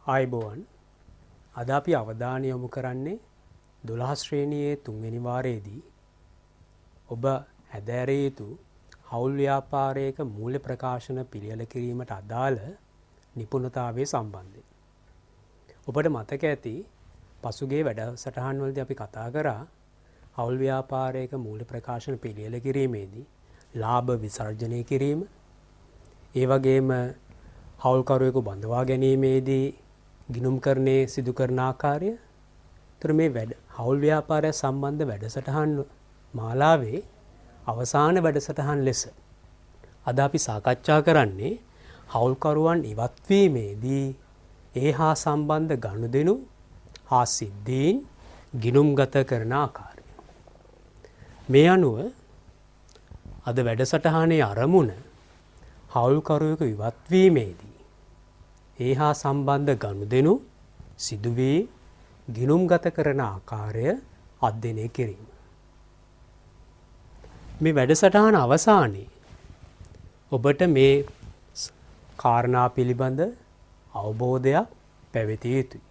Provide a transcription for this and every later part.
ආයුබෝවන් අද අපි අවධානය යොමු කරන්නේ 12 ශ්‍රේණියේ 3 වෙනි වාරයේදී ඔබ හැදෑරිය යුතු හවුල් ව්‍යාපාරයක මූල්‍ය ප්‍රකාශන පිළියෙල කිරීමට අදාළ නිපුණතාවය සම්බන්ධයෙන්. ඔබට මතක ඇති පසුගිය වැඩසටහන් වලදී අපි කතා කරා හවුල් ව්‍යාපාරයක මූල්‍ය ප්‍රකාශන පිළියෙල කිරීමේදී ලාභ විසර්ජනය කිරීම, ඒ වගේම හවුල්කරුවෙකු බඳවා ගැනීමේදී ගිණුම්කරණය සිදු කරන ආකාරය. තොර මේ හවුල් ව්‍යාපාරය සම්බන්ධ වැඩසටහන් මාලාවේ අවසාන වැඩසටහන් ලෙස අද අපි සාකච්ඡා කරන්නේ හවුල්කරුවන් ඉවත්වීමේදී ඒ හා සම්බන්ධ ගනුදෙනු හා සිද්ධීන් ගිණුම්ගත කරන ආකාරය. මේ අනුව අද වැඩසටහනේ අරමුණ හවුල්කරුවෙකු ඉවත්වීමේදී ඒ හා සම්බන්ධ ගනුදෙනු සිදුවී ගිණුම්ගත කරන ආකාරය අධ්‍යයනය කිරීම. මේ වැඩසටහන අවසානයේ ඔබට මේ කාරණා පිළිබඳ අවබෝධයක් පැවතිය යුතුයි.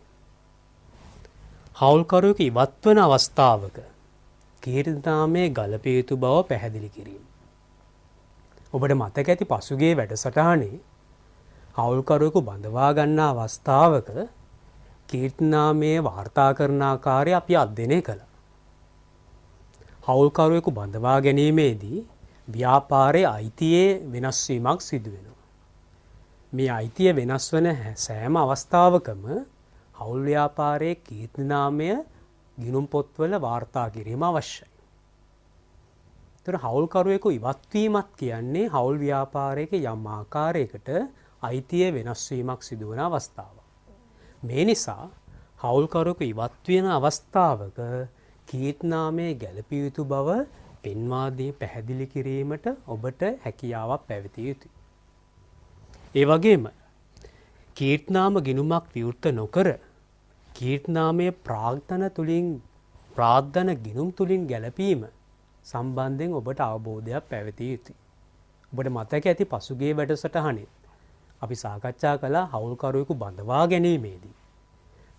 හවුල්කරුවෙකු ඉවත්වන අවස්ථාවක කීර්තිනාමය ගලපිය යුතු බව පැහැදිලි කිරීම. ඔබට මතක ඇති පසුගිය වැඩසටහනේ හවුල්කරුවෙකු බඳවා ගන්නා අවස්ථාවක කීර්තිනාමය වාර්තා කරන ආකාරය අපි අධ්‍යයනය කළා. හවුල්කරුවෙකු බඳවා ගැනීමේදී ව්‍යාපාරයේ අයිතියේ වෙනස් වීමක් සිදු වෙනවා. මේ අයිතිය වෙනස් වන සෑම අවස්ථාවකම හවුල් ව්‍යාපාරයේ කීර්තිනාමය ගිණුම් පොත්වල වාර්තා කිරීම අවශ්‍යයි. ඒතර හවුල්කරුවෙකු ඉවත්වීමත් කියන්නේ හවුල් ව්‍යාපාරයක යම් ආකාරයකට අයිතිය වෙනස් වීමක් සිදු වන අවස්ථාවක්. මේ නිසා හවුල්කරුවෙකු ඉවත් වෙන අවස්ථාවක කීර්තිනාමය ගැලපිය යුතු බව පෙන්වා දී පැහැදිලි කිරීමට ඔබට හැකියාවක් පැවතිය යුතුයි. ඒ වගේම කීර්තිනාම ගිණුමක් විවෘත නොකර කීර්තිනාමය ප්‍රාග්ධන ගිණුම් තුලින් ගැලපීම සම්බන්ධයෙන් ඔබට අවබෝධයක් පැවතිය යුතුයි. ඔබට මතක ඇති පසුගිය වැඩසටහනේ අපි සාකච්ඡා කළා හවුල්කරුවෙකු බඳවා ගැනීමේදී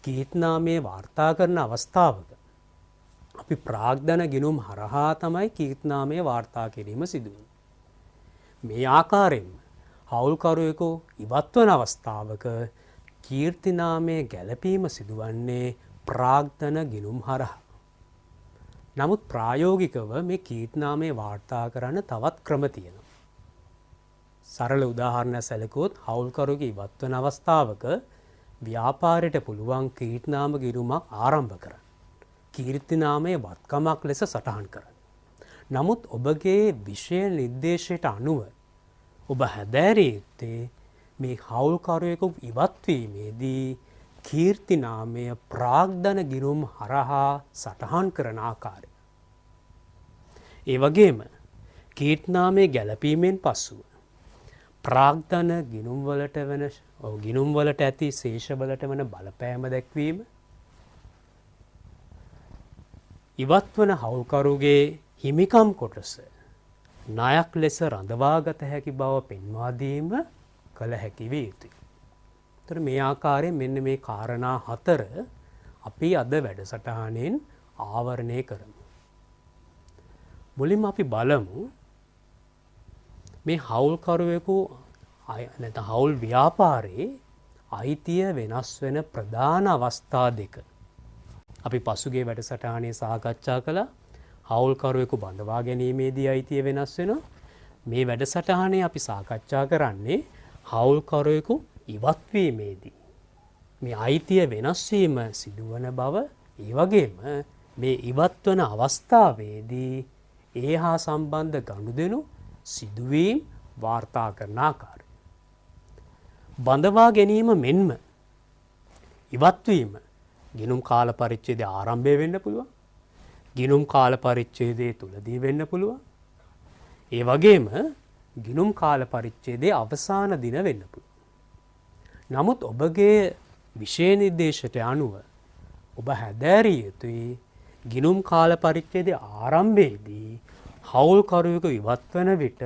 කීර්තිනාමය වාර්තා කරන අවස්ථාවක අපි ප්‍රාග්ධන ගිණුම් හරහා තමයි කීර්තිනාමය වාර්තා කිරීම සිදු වෙන්නේ. මේ ආකාරයෙන්ම හවුල්කරුවෙකු ඉවත්වන අවස්ථාවක කීර්තිනාමය ගැලපීම සිදුවන්නේ ප්‍රාග්ධන ගිණුම් හරහා. නමුත් ප්‍රායෝගිකව මේ කීර්තිනාමය වාර්තා කරන්න තවත් ක්‍රම තියෙනවා. සරල උදාහරණයක් සැලකුවොත් හවුල්කරුවෙකු ඉවත්වන අවස්ථාවක ව්‍යාපාරයට පුළුවන් කීර්තිනාම ගිණුමක් ආරම්භ කරන්න. කීර්තිනාමයේ වත්කමක් ලෙස සටහන් කරන්න. නමුත් ඔබගේ විෂය නිර්දේශයට අනුව ඔබ හැදෑරිය යුත්තේ මේ හවුල්කරුවෙකු ඉවත්වීමේදී කීර්තිනාමය ප්‍රාග්ධන ගිණුම් හරහා සටහන් කරන ආකාරය. ඒ වගේම කීර්තිනාමය ගැලපීමෙන් පසුව ප්‍රාග්ධන ගිණුම්වලට ඇති ශේෂවලට වන බලපෑම දැක්වීම, ඉවත්වන හවුල්කරුගේ හිමිකම් කොටස ණයක් ලෙස රඳවාගත හැකි බව පෙන්වා දීම කළ හැකි විය යුතුයි. ඒතර මේ ආකාරයෙන් මෙන්න මේ කාරණා 4 අපි අද වැඩසටහනෙන් ආවරණය කරමු. මුලින්ම අපි බලමු මේ හවුල්කරුවෙකු නැත්නම් හවුල් ව්‍යාපාරයේ අයිතිය වෙනස් වෙන ප්‍රධාන අවස්ථා දෙක. අපි පසුගිය වැඩසටහනේ සාකච්ඡා කළා හවුල්කරුවෙකු බඳවා ගැනීමේදී අයිතිය වෙනස් වෙනවා. මේ වැඩසටහනේ අපි සාකච්ඡා කරන්නේ හවුල්කරුවෙකු ඉවත්වීමේදී මේ අයිතිය වෙනස් වීම සිදුවන බව, ඒ වගේම මේ ඉවත්වන අවස්ථාවේදී ඒ හා සම්බන්ධ ගනුදෙනු සිදුවීම් වාර්තා කරන ආකාරය. බඳවා ගැනීම මෙන්ම ඉවත්වීම ගිණුම් කාල පරිච්ඡේදයේ ආරම්භය වෙන්න පුළුවන්. ගිණුම් කාල පරිච්ඡේදයේ තුලදී වෙන්න පුළුවන්. ඒ වගේම ගිණුම් කාල පරිච්ඡේදයේ අවසාන දින වෙන්න පුළුවන්. නමුත් ඔබගේ විෂය නිර්දේශයට අනුව ඔබ හැදෑරිය යුතුයි ගිණුම් කාල පරිච්ඡේදයේ ආරම්භයේදී හවුල්කරුවෙකු ඉවත්වන විට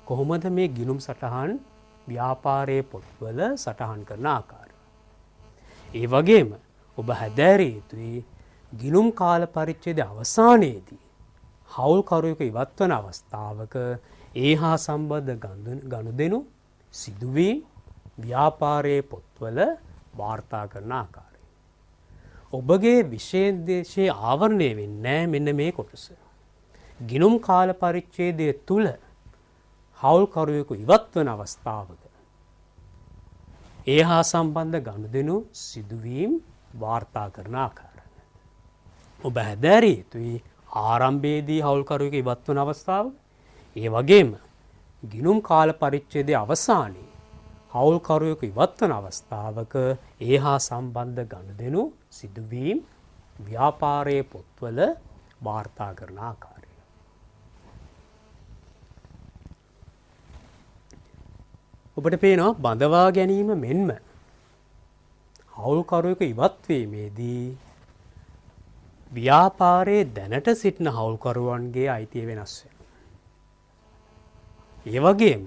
කොහොමද මේ ගිණුම් සටහන් ව්‍යාපාරයේ පොත්වල සටහන් කරන ආකාරය. ඒ වගේම ඔබ හැදෑරිය යුතුයි ගිණුම් කාල පරිච්ඡේදයේ අවසානයේදී හවුල්කරුවෙකු ඉවත් වන අවස්ථාවක ඒ හා සම්බන්ධ ගනුදෙනු සිදුවීම් ව්‍යාපාරයේ පොත්වල වාර්තා කරන ආකාරය. ඔබගේ විශේෂයේ ආවරණය වෙන්නේ මෙන්න මේ කොටස. ගිණුම් කාල පරිච්ඡේදය තුල හවුල්කරුවෙකු ඉවත් වන අවස්ථාවක ඒ හා සම්බන්ධ ගනුදෙනු සිදුවීම් වාර්තා කරන ආකාරය. ඔබ හැදෑරිය යුතුයි ආරම්භයේදී හවුල්කරුවෙකු ඉවත් වන අවස්ථාව, ඒ වගේම ගිණුම් කාල පරිච්ඡේදයේ අවසානයේ හවුල්කරුවෙකු ඉවත් වන අවස්ථාවක ඒ හා සම්බන්ධ ගනුදෙනු සිදුවීම් ව්‍යාපාරයේ පොත්වල වාර්තා කරන ආකාරය. ඔබට පේනවා බඳවා ගැනීම මෙන්ම හවුල්කරුවෙකු ඉවත් වීමේදී ව්‍යාපාරයේ දැනට සිටින හවුල්කරුවන්ගේ අයිතිය වෙනස් වෙනවා. ඒ වගේම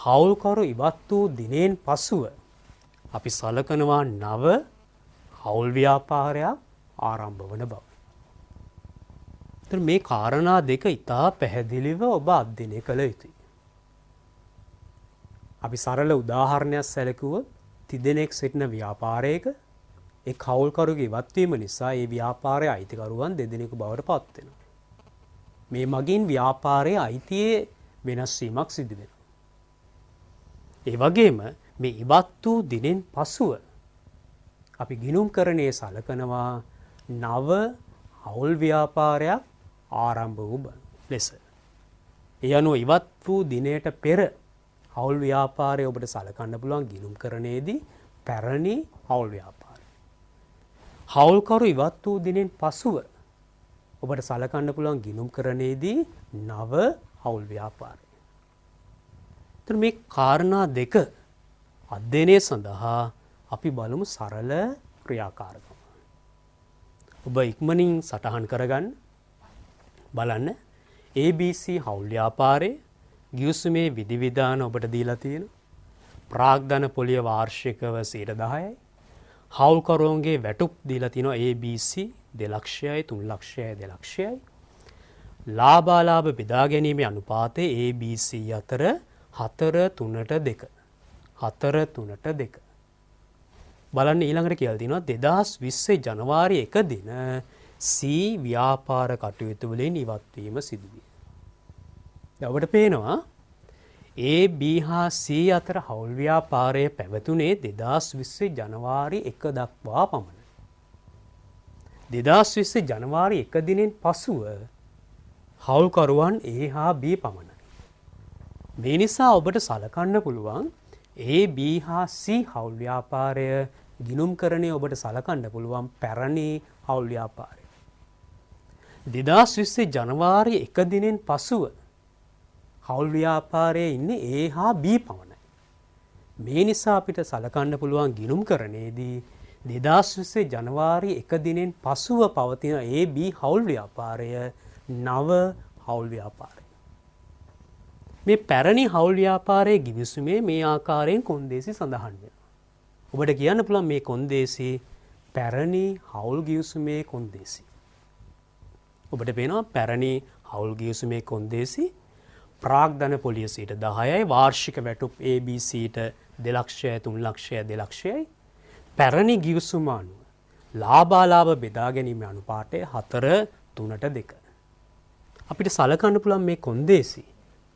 හවුල්කරු ඉවත් වූ දිනෙන් පසුව අපි සලකනවා නව හවුල් ව්‍යාපාරයක් ආරම්භ වන බව. මේ කාරණා දෙක ඉතා පැහැදිලිව ඔබ අධ්‍යයනය කළ යුතුයි. අපි සරල උදාහරණයක් සැලකුවොත් තිදෙනෙක් සිටින ව්‍යාපාරයක එක් හවුල්කරුවෙකු ඉවත් වීම නිසා ඒ ව්‍යාපාරයේ අයිතිකරුවන් දෙදෙනෙකු බවට පත් වෙනවා. මේ මගින් ව්‍යාපාරයේ අයිතියේ වෙනස් වීමක් සිදු වෙනවා. ඒ වගේම මේ ඉවත් වූ දිනෙන් පසුව අපි ගිණුම්කරණයේ සලකනවා නව හවුල් ව්‍යාපාරයක් ආරම්භ වූ ලෙස. ඒ අනුව ඉවත් වූ දිනයට පෙර හවුල් ව්‍යාපාරය ඔබට සලකන්න පුළුවන් ගිණුම්කරණයේදී පැරණි හවුල් ව්‍යාපාරය. හවුල්කරු ඉවත් වූ දිනෙන් පසුව ඔබට සලකන්න පුළුවන් ගිණුම්කරණයේදී නව හවුල් ව්‍යාපාරය. මේ කාරණා දෙක අධ්‍යයනය සඳහා අපි බලමු සරල ක්‍රියාකාරකම්. ඔබ ඉක්මනින් සටහන් කරගන්න බලන්න ABC හවුල් ව්‍යාපාරයේ ගිවිසුමේ විධිවිධාන ඔබට දීලා තියෙනවා. ප්‍රාග්ධන පොලිය වාර්ෂිකව 10%යි. හවුල්කරුවන්ගේ වැටුප් දීලා තියෙනවා ABC 2 ලක්ෂයයි 3 ලක්ෂයයි 2 ලක්ෂයයි. ලාභාලාභ බෙදා ගැනීමේ අනුපාතය ABC අතර 4-3-2. 4-3-2. බලන්න ඊළඟට කියලා තියෙනවා 2020 ජනවාරි 1 දින C ව්‍යාපාර කටයුතු වලින් ඉවත් වීම සිදු විය. දැන් ඔබට පේනවා A B හා C අතර හවුල් ව්‍යාපාරය පැවතුනේ 2020 ජනවාරි 1 දක්වා පමණයි. 2020 ජනවාරි 1 දිනෙන් පසුව හවුල්කරුවන් A හා B පමණයි. මේ නිසා ඔබට සලකන්න පුළුවන් A B හා C හවුල් ව්‍යාපාරය ගිණුම්කරණයේ ඔබට සලකන්න පුළුවන් පැරණි හවුල් ව්‍යාපාරය. 2020 ජනවාරි 1 දිනෙන් පසුව හවුල් ව්‍යාපාරයේ ඉන්නේ A හා B පමණයි. මේ නිසා අපිට සලකන්න පුළුවන් ගිණුම්කරණයේදී 2020 ජනවාරි 1 දිනෙන් පසුව පවතින A B හවුල් ව්‍යාපාරය නව හවුල් ව්‍යාපාරය. මේ පැරණි හවුල් ව්‍යාපාරයේ ගිවිසුමේ මේ ආකාරයෙන් කොන්දේසි සඳහන් වෙනවා. ඔබට කියන්න පුළුවන් මේ කොන්දේසි පැරණි හවුල් ගිවිසුමේ කොන්දේසි. ඔබට පේනවා පැරණි හවුල් ගිවිසුමේ කොන්දේසි ප්‍රාග්ධන පොලිය 10%යි වාර්ෂික වැටුප් ABCට 2 ලක්ෂයයි 3 ලක්ෂයයි 2 ලක්ෂයයි. පැරණි ගිවිසුම අනුව ලාභාලාභ බෙදා ගැනීම අනුපාතය 4-3-2. අපිට සලකන්න පුළුවන් මේ කොන්දේසි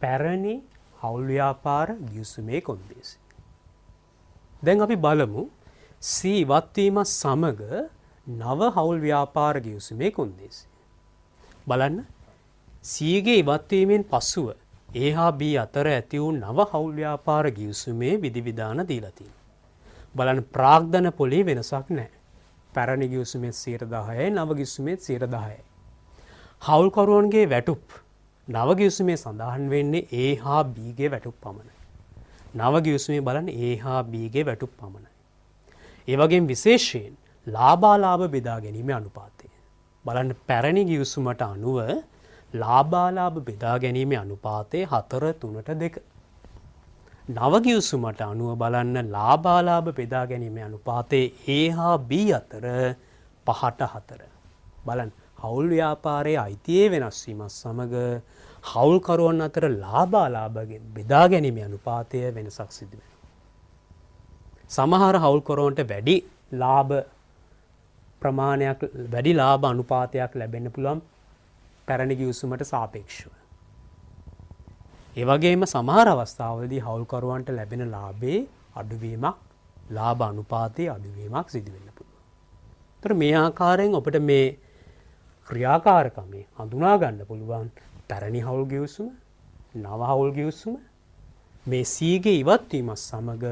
පැරණි හවුල් ව්‍යාපාර ගිවිසුමේ කොන්දේසි. දැන් අපි බලමු C ඉවත් වීම සමග නව හවුල් ව්‍යාපාර ගිවිසුමේ කොන්දේසි. බලන්න C ගේ ඉවත් වීමෙන් පසුව A හා B අතර ඇති වූ නව හවුල් ව්‍යාපාර ගිවිසුමේ විධිවිධාන දීලා තියෙනවා. බලන්න ප්‍රාග්ධන පොලේ වෙනසක් නැහැ. පැරණි ගිවිසුමේ 10%යි නව ගිවිසුමේ 10%යි. හවුල්කරුවන්ගේ වැටුප් නව ගිවිසුමේ සඳහන් වෙන්නේ A හා B ගේ වැටුප් පමණයි. නව ගිවිසුමේ බලන්න A හා B ගේ වැටුප් පමණයි. ඒ වගේම විශේෂයෙන් ලාභාලාභ බෙදා ගැනීමේ අනුපාතය. බලන්න පැරණි ගිවිසුමට අනුව ලාභාලාභ බෙදා ගැනීමේ අනුපාතය 4-3-2. නව ගිවිසුමට අනුව බලන්න ලාභාලාභ බෙදා ගැනීම අනුපාතයේ A හා B අතර 5:4. බලන්න හවුල් ව්‍යාපාරයේ අයිතියේ වෙනස් වීමත් සමග හවුල්කරුවන් අතර ලාභාලාභ බෙදා ගැනීම අනුපාතය වෙනසක් සිදු වෙනවා. සමහර හවුල්කරුවන්ට වැඩි ලාභ ප්‍රමාණයක් වැඩි ලාභ අනුපාතයක් ලැබෙන්න පුළුවන් පැරණි ගිවිසුමට සාපේක්ෂව. ඒ වගේම සමහර අවස්ථාවලදී හවුල්කරුවන්ට ලැබෙන ලාභයේ අඩුවීමක් ලාභ අනුපාතයේ අඩුවීමක් සිදු වෙන්න පුළුවන්. ඒතර මේ ආකාරයෙන් ඔබට මේ ක්‍රියාකාරකමේ හඳුනා ගන්න පුළුවන් පැරණි හවුල් ගිවිසුම, නව හවුල් ගිවිසුම මේ සීගේ ඉවත් වීමත් සමග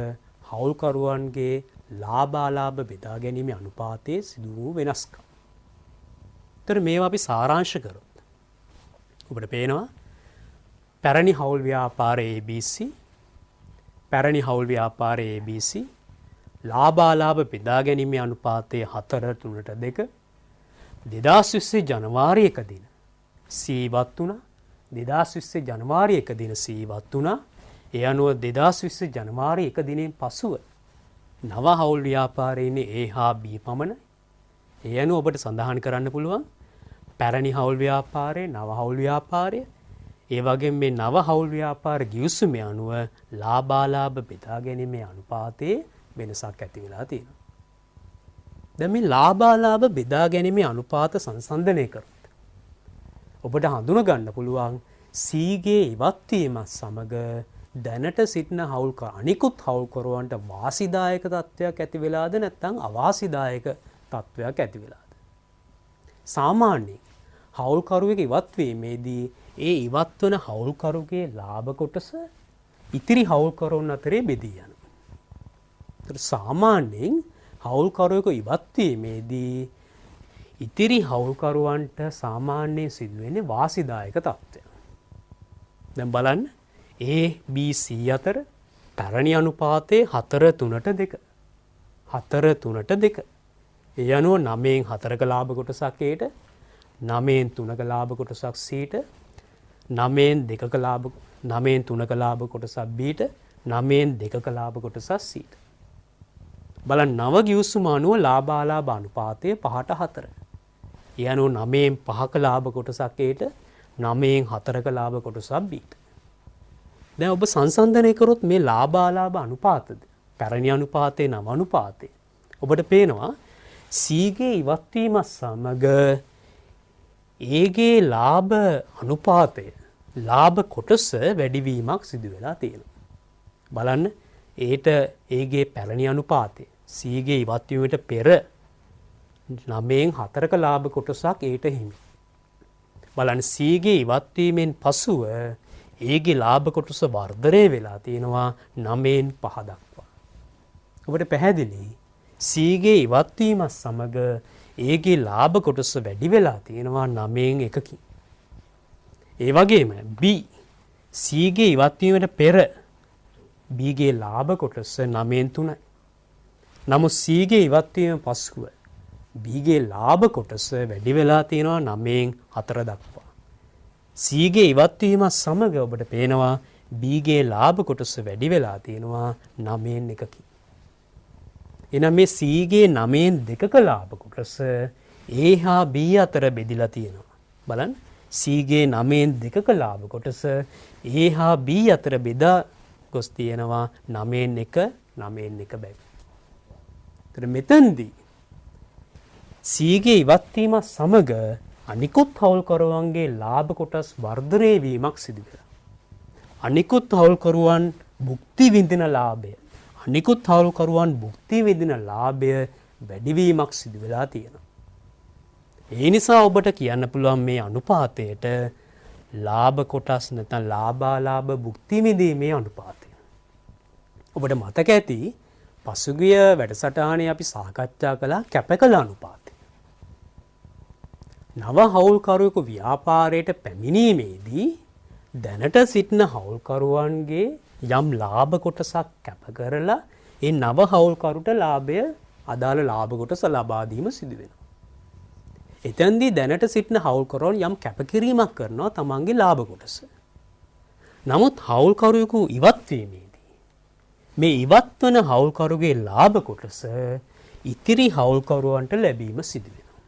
හවුල්කරුවන්ගේ ලාභාලාභ බෙදා ගැනීමේ අනුපාතයේ සිදු වූ වෙනස්කම්. ඒතර මේවා අපි සාරාංශ කරොත් ඔබට පේනවා පැරණි හවුල් ව්‍යාපාරයේ ABC, පැරණි හවුල් ව්‍යාපාරයේ ABC ලාභාලාභ බෙදා ගැනීමේ අනුපාතයේ 4:3:2 2020 ජනවාරි 1 දින C ඉවත් වුණා. 2020 ජනවාරි 1 දින C ඉවත් වුණා. ඒ අනුව 2020 ජනවාරි 1 දිනෙන් පසුව නව හවුල් ව්‍යාපාරයේ A හා B පමණයි. ඒ අනුව ඔබට සඳහන් කරන්න පුළුවන් පැරණි හවුල් ව්‍යාපාරයේ නව හවුල් ව්‍යාපාරය ඒ වගේම මේ නව හවුල් ව්‍යාපාර ගිවිසුමේ අනුව ලාභාලාභ බෙදා ගැනීමේ අනුපාතයේ වෙනසක් ඇති වෙලා තියෙනවා. දැන් මේ ලාභාලාභ බෙදා ගැනීමේ අනුපාත සංසන්දනය කරොත් ඔබට හඳුනා ගන්න පුළුවන් සීගේ ඉවත් වීමත් සමග දැනට සිටින අනිකුත් හවුල්කරුවන්ට වාසිදායක තත්ත්වයක් ඇති වෙලාද නැත්නම් අවාසිදායක තත්ත්වයක් ඇති වෙලාද. සාමාන්‍යයෙන් හවුල්කරුවෙක් ඉවත් වීමේදී ඒ ඉවත් වන හවුල්කරුගේ ලාභ කොටස ඉතිරි හවුල්කරුවන් අතරේ බෙදී යනවා. ඒතර සාමාන්‍යයෙන් හවුල්කරුවෙකු ඉවත් වීමේදී ඉතිරි හවුල්කරුවන්ට සාමාන්‍යයෙන් සිදුවෙන්නේ වාසිදායක තත්ත්වයක්. දැන් බලන්න A B C අතර පැරණි අනුපාතයේ 4:3:2. 4:3:2. ඒ අනුව 9න් 4ක ලාභ කොටසක් Aට, 9න් 3ක ලාභ කොටසක් Cට, 9න් 2ක ලාභ 9න් 3ක ලාභ කොටසක් Bට, 9න් 2ක ලාභ කොටසක් Cට. බලන්න නව ගිවිසුම අනුව ලාභාලාභ අනුපාතය 5:4. ඒ අනුව 9න් 5ක ලාභ කොටසක් Aට, 9න් 4ක ලාභ කොටසක් Bට. දැන් ඔබ සංසන්දනය කරොත් මේ ලාභාලාභ අනුපාතද පැරණි අනුපාතේ නව අනුපාතේ ඔබට පේනවා Cගේ ඉවත් වීම සමග Aගේ ලාභ අනුපාතය ලාභ කොටස වැඩිවීමක් සිදු වෙලා තියෙනවා. බලන්න ඒට Aගේ පැරණි අනුපාතය Cගේ ඉවත් වීමට පෙර 9න් 4ක ලාභ කොටසක් Aට හිමි. බලන්න Cගේ ඉවත් වීමෙන් පසුව Aගේ ලාභ කොටස වර්ධනය වෙලා තියෙනවා 9න් 5 දක්වා. ඔබට පැහැදිලි Cගේ ඉවත් වීම සමග Aගේ ලාභ කොටස වැඩි වෙලා තියෙනවා 9න් 1කින්. ඒ වගේම B Cගේ ඉවත් වීමට පෙර Bගේ ලාභ කොටස 9න් 3යි. නමුත් Cගේ ඉවත් වීම පසුව Bගේ ලාභ කොටස වැඩි වෙලා තියෙනවා 9න් 4 දක්වා. Cගේ ඉවත් වීම සමග ඔබට පේනවා Bගේ ලාභ කොටස වැඩි වෙලා තියෙනවා 9න් 1කින්. එහෙනම් මේ Cගේ 9න් 2ක ලාභ කොටස A හා B අතර බෙදිලා තියෙනවා. බලන්න Cගේ 9න් 2ක ලාභ කොටස A හා B අතර බෙදා ගොස් තියෙනවා 9න් 1 9න් 1 බැග්. ඒතර මෙතනදී Cගේ ඉවත් වීම සමග අනිකුත් හවුල්කරුවන්ගේ ලාභ කොටස් වර්ධනය වීමක් සිදු වෙනවා. අනිකුත් හවුල්කරුවන් භුක්ති විඳින ලාභය අනිකුත් හවුල්කරුවන් භුක්ති විඳින ලාභය වැඩිවීමක් සිදු වෙලා තියෙනවා. ඒ නිසා ඔබට කියන්න පුළුවන් මේ අනුපාතයට ලාභ කොටස් නැත්නම් ලාභාලාභ භුක්ති විඳීමේ අනුපාතය. ඔබට මතක ඇති පසුගිය වැඩසටහනේ අපි සාකච්ඡා කළා කැපකල අනුපාතය. නව හවුල්කරුවෙකු ව්‍යාපාරයට පැමිණීමේදී දැනට සිටින හවුල්කරුවන්ගේ යම් ලාභ කොටසක් කැප කරලා ඒ නව හවුල්කරුට ලාභය අදාළ ලාභ කොටස ලබා දීම සිදු වෙනවා. එතෙන්දී දැනට සිටින හවුල්කරුවන් යම් කැපකිරීමක් කරනවා තමන්ගේ ලාභ කොටස. නමුත් හවුල්කරුවෙකු ඉවත් වීමේදී මේ ඉවත් වන හවුල්කරුගේ ලාභ කොටස ඉතිරි හවුල්කරුවන්ට ලැබීම සිදු වෙනවා.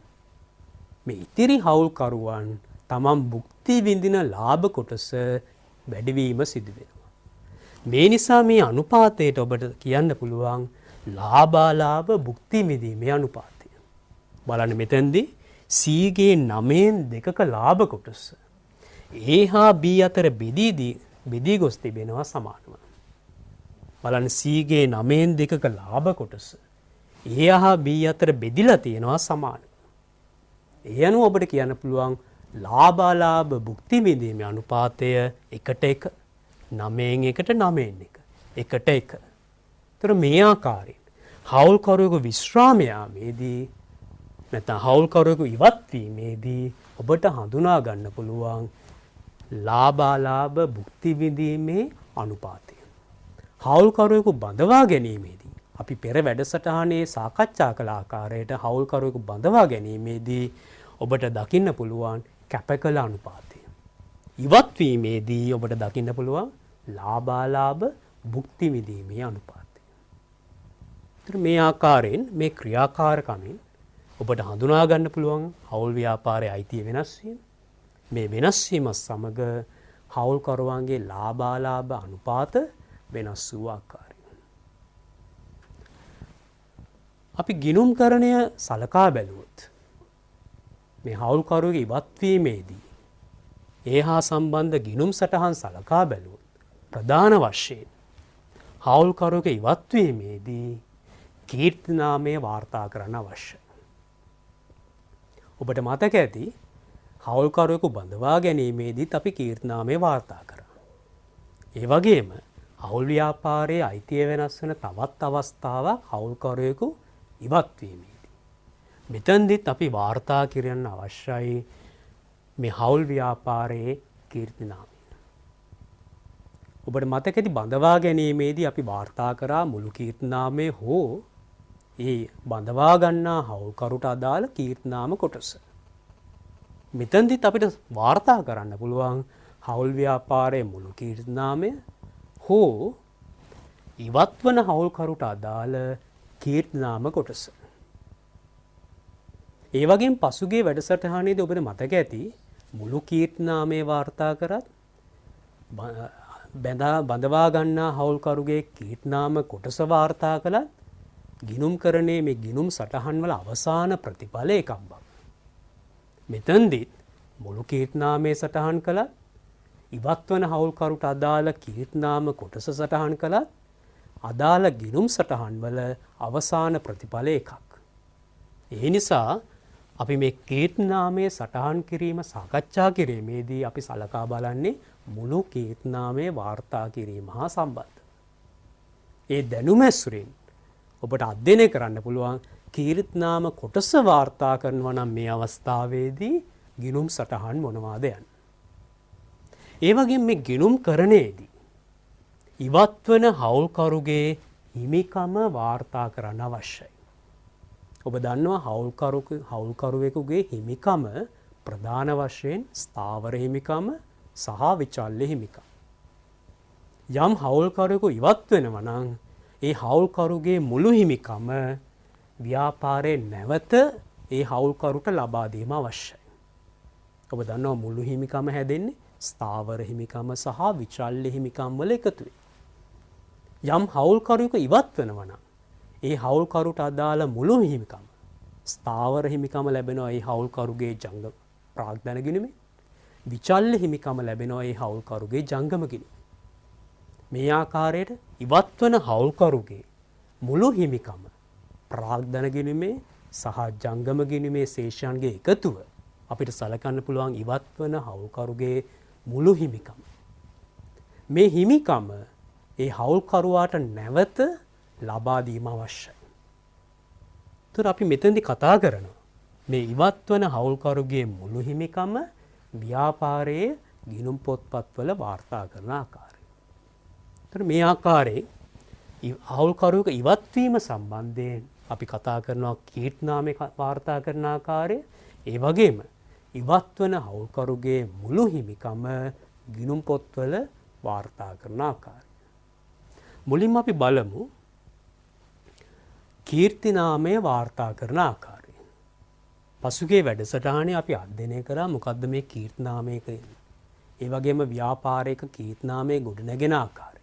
මේ ඉතිරි හවුල්කරුවන් තමන් භුක්ති විඳින ලාභ කොටස වැඩිවීම සිදු වෙනවා. මේ නිසා මේ අනුපාතයට ඔබට කියන්න පුළුවන් ලාභාලාභ භුක්ති විඳීමේ අනුපාතය. බලන්න මෙතෙන්දී C ගේ 9න් 2ක ලාභ කොටස A හා B අතර බෙදී ගොස් තිබෙනවා සමානව. බලන්න C ගේ 9න් 2ක ලාභ කොටස A හා B අතර බෙදිලා තියෙනවා සමානව. ඒ අනුව ඔබට කියන්න පුළුවන් ලාභාලාභ භුක්ති විඳීමේ අනුපාතය 1:1 9න් 1ට 9න් 1 1:1. ඒතර මේ ආකාරයෙන් හවුල්කරුවෙකු විශ්‍රාම යාමේදී නැත්නම් හවුල්කරුවෙකු ඉවත් වීමේදී ඔබට හඳුනා ගන්න පුළුවන් ලාභාලාභ භුක්ති විඳීමේ අනුපාතය. හවුල්කරුවෙකු බඳවා ගැනීමේදී අපි පෙර වැඩසටහනේ සාකච්ඡා කළ ආකාරයට හවුල්කරුවෙකු බඳවා ගැනීමේදී ඔබට දකින්න පුළුවන් කැපකල අනුපාතය. ඉවත් වීමේදී ඔබට දකින්න පුළුවන් ලාභාලාභ භුක්ති විඳීමේ අනුපාතය. ඒතර මේ ආකාරයෙන් මේ ක්‍රියාකාරකමින් ඔබට හඳුනා ගන්න පුළුවන් හවුල් ව්‍යාපාරයේ අයිතිය වෙනස් වීම. මේ වෙනස් වීම සමග හවුල්කරුවන්ගේ ලාභාලාභ අනුපාත වෙනස් වූ ආකාරය. අපි ගිණුම්කරණය සලකා බැලුවොත් මේ හවුල්කරුවෙකුගේ ඉවත්වීමේදී ඒ හා සම්බන්ධ ගිණුම් සටහන් සලකා බැලුවොත් ප්‍රධාන වශයෙන් හවුල්කරුවෙකුගේ ඉවත්වීමේදී කීර්තිනාමය වාර්තා කරන්න අවශ්‍යයි. ඔබට මතක ඇති හවුල්කරුවෙකු බඳවා ගැනීමේදීත් අපි කීර්තිනාමය වාර්තා කරා. ඒ වගේම හවුල් ව්‍යාපාරයේ අයිතිය වෙනස් වෙන තවත් අවස්ථාවක් හවුල්කරුවෙකු ඉවත්වීමේදී. මෙතනදිත් අපි වාර්තා කරන්න අවශ්‍යයි මේ හවුල් ව්‍යාපාරයේ කීර්තිනාමය. ඔබට මතක ඇති බඳවා ගැනීමේදී අපි වාර්තා කරා මුළු කීර්තිනාමය හෝ ඒ බඳවා ගන්නා හවුල්කරුට අදාළ කීර්තිනාම කොටස. මෙතනදිත් අපිට වාර්තා කරන්න පුළුවන් හවුල් ව්‍යාපාරයේ මුළු කීර්තිනාමය හෝ ඉවත් වන හවුල්කරුට අදාළ කීර්තිනාම කොටස. ඒ වගේම පසුගිය වැඩසටහනේදී ඔබට මතක ඇති මුළු කීර්තිනාමය වාර්තා කරත් බඳවා ගන්නා හවුල්කරුගේ කීර්තිනාම කොටස වාර්තා කළත් ගිණුම්කරණයේ මේ ගිණුම් සටහන් වල අවසාන ප්‍රතිඵල එකක් බව. මෙතනදිත් මුළු කීර්තිනාමයේ සටහන් කළත් ඉවත් වන හවුල්කරුට අදාළ කීර්තිනාම කොටස සටහන් කළත් අදාළ ගිණුම් සටහන් වල අවසාන ප්‍රතිඵල එකක්. ඒ නිසා අපි මේ කීර්තිනාමයේ සටහන් කිරීම සාකච්ඡා කිරීමේදී අපි සලකා බලන්නේ මුළු කීර්තිනාමයේ වාර්තා කිරීම හා සම්බන්ධ. ඒ දැනුම ඇසුරින් ඔබට අධ්‍යයනය කරන්න පුළුවන් කීර්තිනාම කොටස වාර්තා කරනවා නම් මේ අවස්ථාවේදී ගිණුම් සටහන් මොනවාද යන්නේ. ඒ වගේම මේ ගිණුම්කරණයේදී ඉවත් වන හවුල්කරුගේ හිමිකම වාර්තා කරන්න අවශ්‍යයි. ඔබ දන්නවා හවුල්කරුවෙකුගේ හිමිකම ප්‍රධාන වශයෙන් ස්ථාවර හිමිකම සහ විචල්්‍ය හිමිකම්. යම් හවුල්කරුවෙකු ඉවත් වෙනවා නම් ඒ හවුල්කරුගේ මුළු හිමිකම ව්‍යාපාරයේ නැවත ඒ හවුල්කරුට ලබා දීම අවශ්‍යයි. ඔබ දන්නවා මුළු හිමිකම හැදෙන්නේ ස්ථාවර හිමිකම සහ විචල්්‍ය හිමිකම් වල එකතුවෙන්. යම් හවුල්කරුවෙකු ඉවත් වෙනවා නම් ඒ හවුල්කරුට අදාළ මුළු හිමිකම ස්ථාවර හිමිකම ලැබෙනවා ඒ හවුල්කරුගේ ජංගම ප්‍රාග්ධන ගිණුමෙන්. විචල්්‍ය හිමිකම ලැබෙනවා ඒ හවුල්කරුගේ ජංගම ගිණුමෙන්. මේ ආකාරයට ඉවත් වන හවුල්කරුගේ මුළු හිමිකම ප්‍රාග්ධන ගිණුමේ සහ ජංගම ගිණුමේ ශේෂයන්ගේ එකතුව අපිට සලකන්න පුළුවන් ඉවත් වන හවුල්කරුගේ මුළු හිමිකම. මේ හිමිකම ඒ හවුල්කරුවාට නැවත ලබා දීම අවශ්‍යයි. ඒතර අපි මෙතෙන්දී කතා කරනවා මේ ඉවත් වන හවුල්කරුගේ මුළු හිමිකම ව්‍යාපාරයේ ගිණුම් පොත්පත්වල වාර්තා කරන ආකාරය. ඒතර මේ ආකාරයේ හවුල්කරුවෙකු ඉවත් වීම සම්බන්ධයෙන් අපි කතා කරනවා කීර්තිනාමය වාර්තා කරන ආකාරය. ඒ වගේම ඉවත් වන හවුල්කරුගේ මුළු හිමිකම ගිණුම් පොත්වල වාර්තා කරන ආකාරය. මුලින්ම අපි බලමු කීර්තිනාමය වාර්තා කරන ආකාරය. පසුගිය වැඩසටහනේ අපි අධ්‍යයනය කරා මොකද්ද මේ කීර්තිනාමය කියන්නේ. ඒ වගේම ව්‍යාපාරික කීර්තිනාමයේ ගොඩනැගෙන ආකාරය.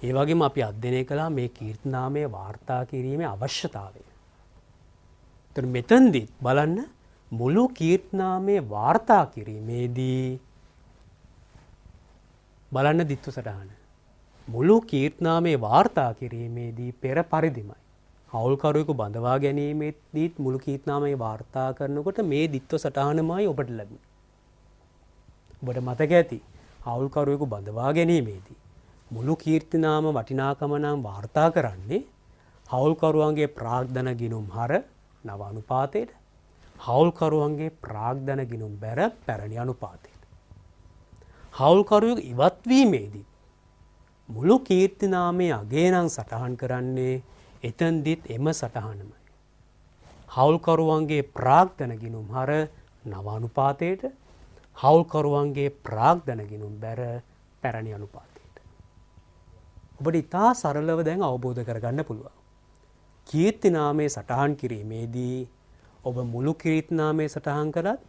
ඒ වගේම අපි අධ්‍යයනය කළා මේ කීර්තිනාමය වාර්තා කිරීමේ අවශ්‍යතාවය. ඒතර මෙතෙන්දී බලන්න මුළු කීර්තිනාමය වාර්තා කිරීමේදී බලන්න දිත්ව සටහන. මුළු කීර්තිනාමය වාර්තා කිරීමේදී පෙර පරිදිමයි. හවුල්කරුවෙකු බඳවා ගැනීමේදීත් මුළු කීර්තිනාමය වාර්තා කරනකොට මේ දිත්ව සටහනමයි ඔබට ලැබෙන්නේ. ඔබට මතක ඇති හවුල්කරුවෙකු බඳවා ගැනීමේදී මුළු කීර්තිනාම වටිනාකම නම් වාර්තා කරන්නේ හවුල්කරුවන්ගේ ප්‍රාග්ධන ගිණුම් හර නව අනුපාතයට, හවුල්කරුවන්ගේ ප්‍රාග්ධන ගිණුම් බැර පැරණි අනුපාතයට. හවුල්කරුවෙකු ඉවත් වීමේදී මුළු කීර්තිනාමයේ අගය නම් සටහන් කරන්නේ එතෙන්දිත් එම සටහනමයි. හවුල්කරුවන්ගේ ප්‍රාග්ධන ගිණුම් හර නව අනුපාතයට, හවුල්කරුවන්ගේ ප්‍රාග්ධන ගිණුම් බැර පැරණි අනුපාතයට. ඔබට ඉතා සරලව දැන් අවබෝධ කරගන්න පුළුවන්. කීර්තිනාමයේ සටහන් කිරීමේදී ඔබ මුළු කීර්තිනාමයේ සටහන් කරත්,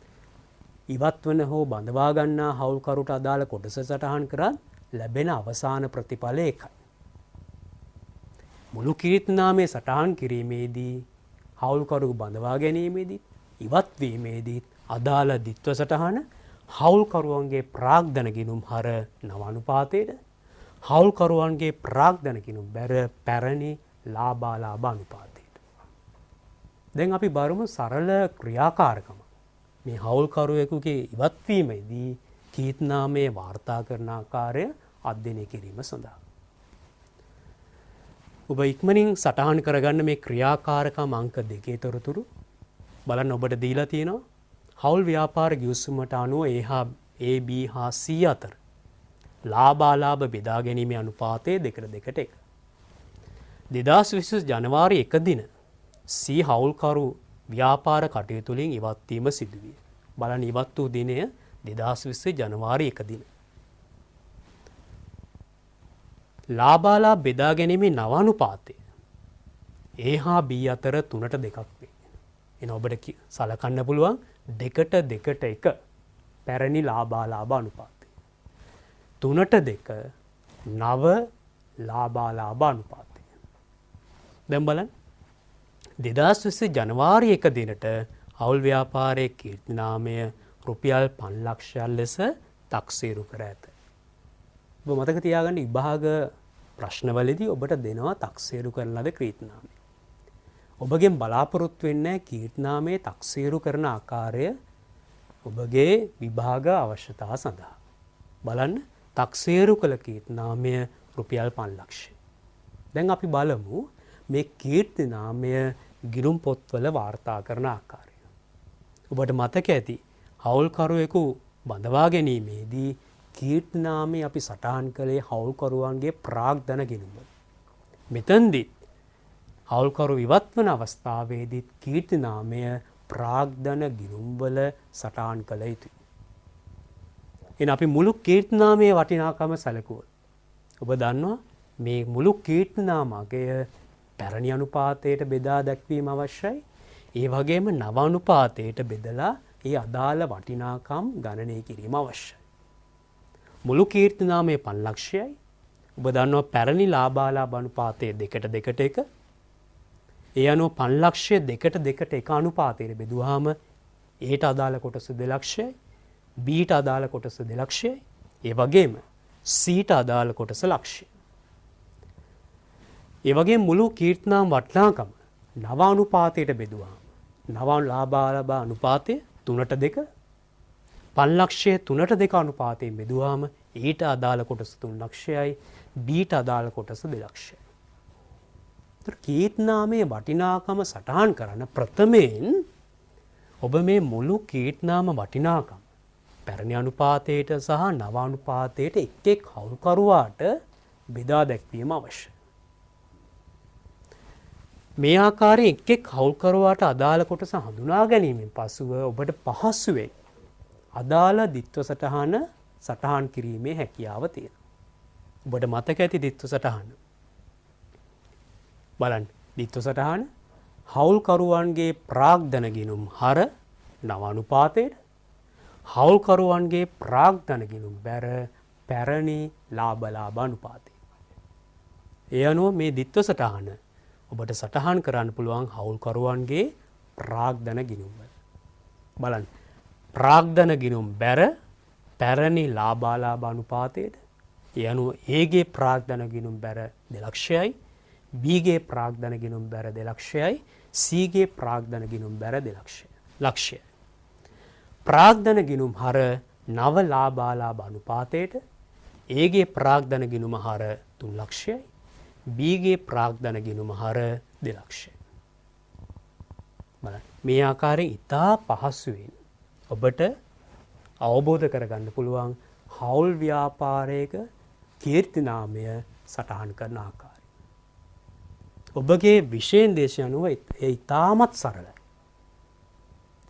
ඉවත් වන හෝ බඳවා ගන්නා හවුල්කරුට අදාළ කොටස සටහන් කරත් ලැබෙන අවසාන ප්‍රතිඵලය එකයි. මුළු කීර්තිනාමයේ සටහන් කිරීමේදී හවුල්කරුවකු බඳවා ගැනීමේදී, ඉවත් වීමේදී අදාළ දිත්ව සටහන හවුල්කරුවන්ගේ ප්‍රාග්ධන ගිණුම් හර නව අනුපාතයට, හවුල්කරුවන්ගේ ප්‍රාග්ධන ගිණුම් බැර පැරණි ලාභාලාභ අනුපාතයට. දැන් අපි බලමු සරල ක්‍රියාකාරකම. මේ හවුල්කරුවෙකුගේ ඉවත්වීමේදී කීර්තිනාමයේ වාර්තා කරන ආකාරය අධ්‍යයනය කිරීම සඳහා. ඔබ ඉක්මනින් සටහන් කරගන්න මේ ක්‍රියාකාරකම් අංක 2 තොරතුරු බලන්න ඔබට දීලා තියෙනවා. හවුල් ව්‍යාපාර ගිවිසුමට අනුව A, B හා C අතර ලාභාලාභ බෙදා ගැනීමේ අනුපාතය 2:1. 2020 ජනවාරි 1 දින C හවුල්කරු ව්‍යාපාර කටයුතු වලින් ඉවත් වීම සිදුවිය. බලන්න ඉවත් වූ දිනය 2020 ජනවාරි 1 දින. ලාභාලාභ බෙදා ගැනීමේ නව අනුපාතය A හා B අතර 3:2 වේ. එන ඔබට සලකන්න පුළුවන් 2:1 පැරණි ලාභාලාභ අනුපාතය. 3:2 නව ලාභාලාභ අනුපාතය. දැන් බලන්න 2020 ජනවාරි 1 දිනට හවුල් ව්‍යාපාරයේ කීර්තිනාමය රුපියල් 5 ලක්ෂයක් ලෙස තක්සේරු කර ඇත. ඔබ මතක තියාගන්න විභාග ප්‍රශ්නවලදී ඔබට දෙනවා තක්සේරු කරන ලද කීර්තිනාමය. ඔබගෙන් බලාපොරොත්තු වෙන්නේ කීර්තිනාමයේ තක්සේරු කරන ආකාරය ඔබගේ විභාග අවශ්‍යතාව සඳහා. බලන්න තක්සේරු කළ කීර්තිනාමය රුපියල් 5 ලක්ෂය. දැන් අපි බලමු මේ කීර්තිනාමය ගිණුම් පොත්වල වාර්තා කරන ආකාරය. ඔබට මතක ඇති හවුල්කරුවෙකු බඳවා ගැනීමේදී කීර්තිනාමයේ අපි සටහන් කළේ හවුල්කරුවන්ගේ ප්‍රාග්ධන ගිණුම. මෙතෙන්දී හවුල්කරු ඉවත් වන අවස්ථාවේදී කීර්තිනාමය ප්‍රාග්ධන ගිණුම්වල සටහන් කළ යුතුයි. එන අපි මුළු කීර්තිනාමයේ වටිනාකම සැලකුවොත් ඔබ දන්නවා මේ මුළු කීර්තිනාම අගය පැරණි අනුපාතයට බෙදා දැක්වීම අවශ්‍යයි. ඒ වගේම නව අනුපාතයට බෙදලා ඒ අදාළ වටිනාකම් ගණනය කිරීම අවශ්‍යයි. මුළු කීර්තිනාමයේ 5 ලක්ෂයයි. ඔබ දන්නවා පැරණි ලාභාලාභ අනුපාතය 2:1. ඒ අනුව 5 ලක්ෂය 2:1 අනුපාතයට බෙදුවාම Aට අදාළ කොටස 2 ලක්ෂයයි, Bට අදාළ කොටස 2 ලක්ෂයයි, ඒ වගේම Cට අදාළ කොටස ලක්ෂයයි. ඒ වගේම මුළු කීර්තිනාම වටිනාකම නව අනුපාතයට බෙදුවාම නව ලාභාලාභ අනුපාතය 3:2, 5 ලක්ෂය 3:2 අනුපාතයෙන් බෙදුවාම Aට අදාළ කොටස 3 ලක්ෂයයි, Bට අදාළ කොටස 2 ලක්ෂයයි. කීර්තිනාමයේ වටිනාකම සටහන් කරන ප්‍රථමයෙන් ඔබ මේ මුළු කීර්තිනාම වටිනාකම පැරණි අනුපාතයට සහ නව අනුපාතයට එක් හවුල්කරුවාට බෙදා දැක්වීම අවශ්‍යයි. මේ ආකාරයෙන් එක් හවුල්කරුවාට අදාළ කොටස හඳුනා ගැනීමෙන් පසුව ඔබට පහසුවෙන් අදාළ දිත්ව සටහන සටහන් කිරීමේ හැකියාව තියෙනවා. ඔබට මතක ඇති දිත්තු සටහන. බලන්න දිත්තු සටහන හවුල්කරුවන්ගේ ප්‍රාග්ධන ගිණුම් හර නව අනුපාතයට හවුල්කරුවන්ගේ ප්‍රාග්ධන ගිණුම් බැර පැරණි ලාභ අනුපාතය. ඒ අනුව මේ දිත්ව සටහන ඔබට සටහන් කරන්න පුළුවන් හවුල්කරුවන්ගේ ප්‍රාග්ධන ගිණුම් වල. බලන්න ප්‍රාග්ධන ගිණුම් බැර පැරණි ලාභ අනුපාතයට ඒ අනුව ඒගේ ප්‍රාග්ධන ගිණුම් බැර 2,00,000යි බීගේ ප්‍රාග්ධන ගිණුම් බැර 2,00,000යි සීගේ ප්‍රාග්ධන ගිණුම් බැර 2,00,000යි. ප්‍රාග්ධන ගිණුම් හර නව ලාභ අනුපාතයට ඒගේ ප්‍රාග්ධන ගිණුම හර 3,00,000යි බීගේ ප්‍රාග්ධන ගිණුම හර 2,00,000යි. බලන්න මේ ආකාරයෙන් ඉතා පහසුවෙන් ඔබට අවබෝධ කරගන්න පුළුවන් හවුල් ව්‍යාපාරයක කීර්තිනාමය සටහන් කරන ආකාරය. ඔබගේ විශේෂ අනුව ඒ ඉතාමත් සරලයි.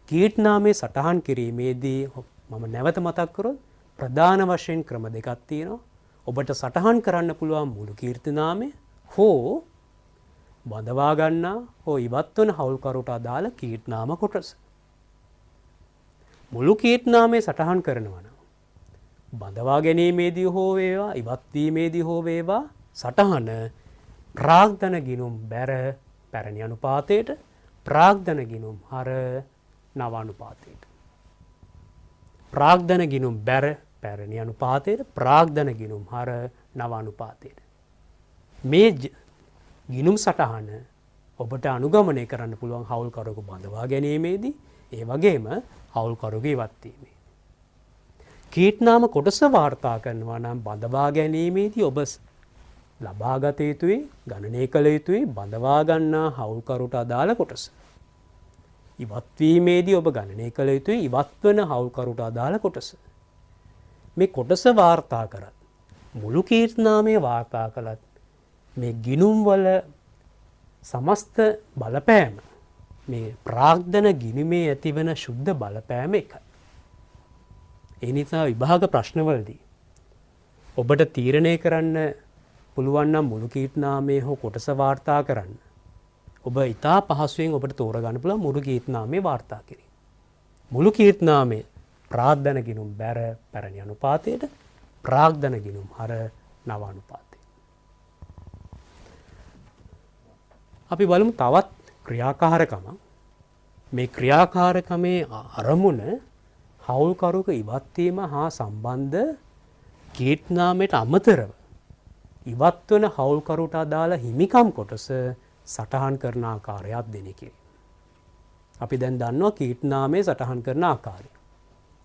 කීර්තිනාමය සටහන් කිරීමේදී මම නැවත මතක් කරොත් ප්‍රධාන වශයෙන් ක්‍රම දෙකක් තියෙනවා. ඔබට සටහන් කරන්න පුළුවන් මුළු කීර්තිනාමය හෝ බඳවා ගන්නා හෝ ඉවත් වන හවුල්කරුට අදාළ කීර්තිනාම කොටස. මුළු කීර්තිනාමය සටහන් කරනවා නම් බඳවා ගැනීමේදී හෝ වේවා ඉවත් වීමේදී හෝ වේවා සටහන ප්‍රාග්ධන ගිණුම් බැර පැරණි අනුපාතයට ප්‍රාග්ධන ගිණුම් හර නව අනුපාතයට. ප්‍රාග්ධන ගිණුම් බැර පැරණි අනුපාතයට ප්‍රාග්ධන ගිණුම් හර නව අනුපාතයට. මේ ගිණුම් සටහන ඔබට අනුගමනය කරන්න පුළුවන් හවුල්කරුවෙකු බඳවා ගැනීමේදී ඒ වගේම හවුල්කරුවෙකු ඉවත් වීමේදී. කීර්තිනාම කොටස වාර්තා කරනවා නම් බඳවා ගැනීමේදී ඔබ ලබාගත යුතුයි ගණනය කළ යුතුයි බඳවා ගන්නා හවුල්කරුට අදාළ කොටස. ඉවත් වීමේදී ඔබ ගණනය කළ යුතුයි ඉවත් වන හවුල්කරුට අදාළ කොටස. මේ කොටස වාර්තා කරත් මුළු කීර්තිනාමය වාර්තා කළත් මේ ගිණුම් වල සමස්ත බලපෑම මේ ප්‍රාග්ධන ගිණුමේ ඇතිවන ශුද්ධ බලපෑම එකයි. ඒ නිසා විභාග ප්‍රශ්නවලදී ඔබට තීරණය කරන්න පුළුවන් නම් මුළු කීර්තිනාමයේ හෝ කොටස වාර්තා කරන්න. ඔබ ඉතා පහසුවෙන් ඔබට තෝරගන්න පුළුවන් මුළු කීර්තිනාමයේ වාර්තා කිරීම. මුළු කීර්තිනාමයේ ප්‍රාග්ධන ගිණුම් බැර පැරණි අනුපාතයට ප්‍රාග්ධන ගිණුම් හර නව අනුපාතයට. අපි බලමු තවත් ක්‍රියාකාරකමක්. මේ ක්‍රියාකාරකමේ අරමුණ හවුල්කරුවක ඉවත් වීම හා සම්බන්ධ කීර්තිනාමයට අමතරව ඉවත් වන හවුල්කරුට අදාළ හිමිකම් කොටස සටහන් කරන ආකාරයක් දෙන එකේ. අපි දැන් දන්නවා කීර්තිනාමයේ සටහන් කරන ආකාරය.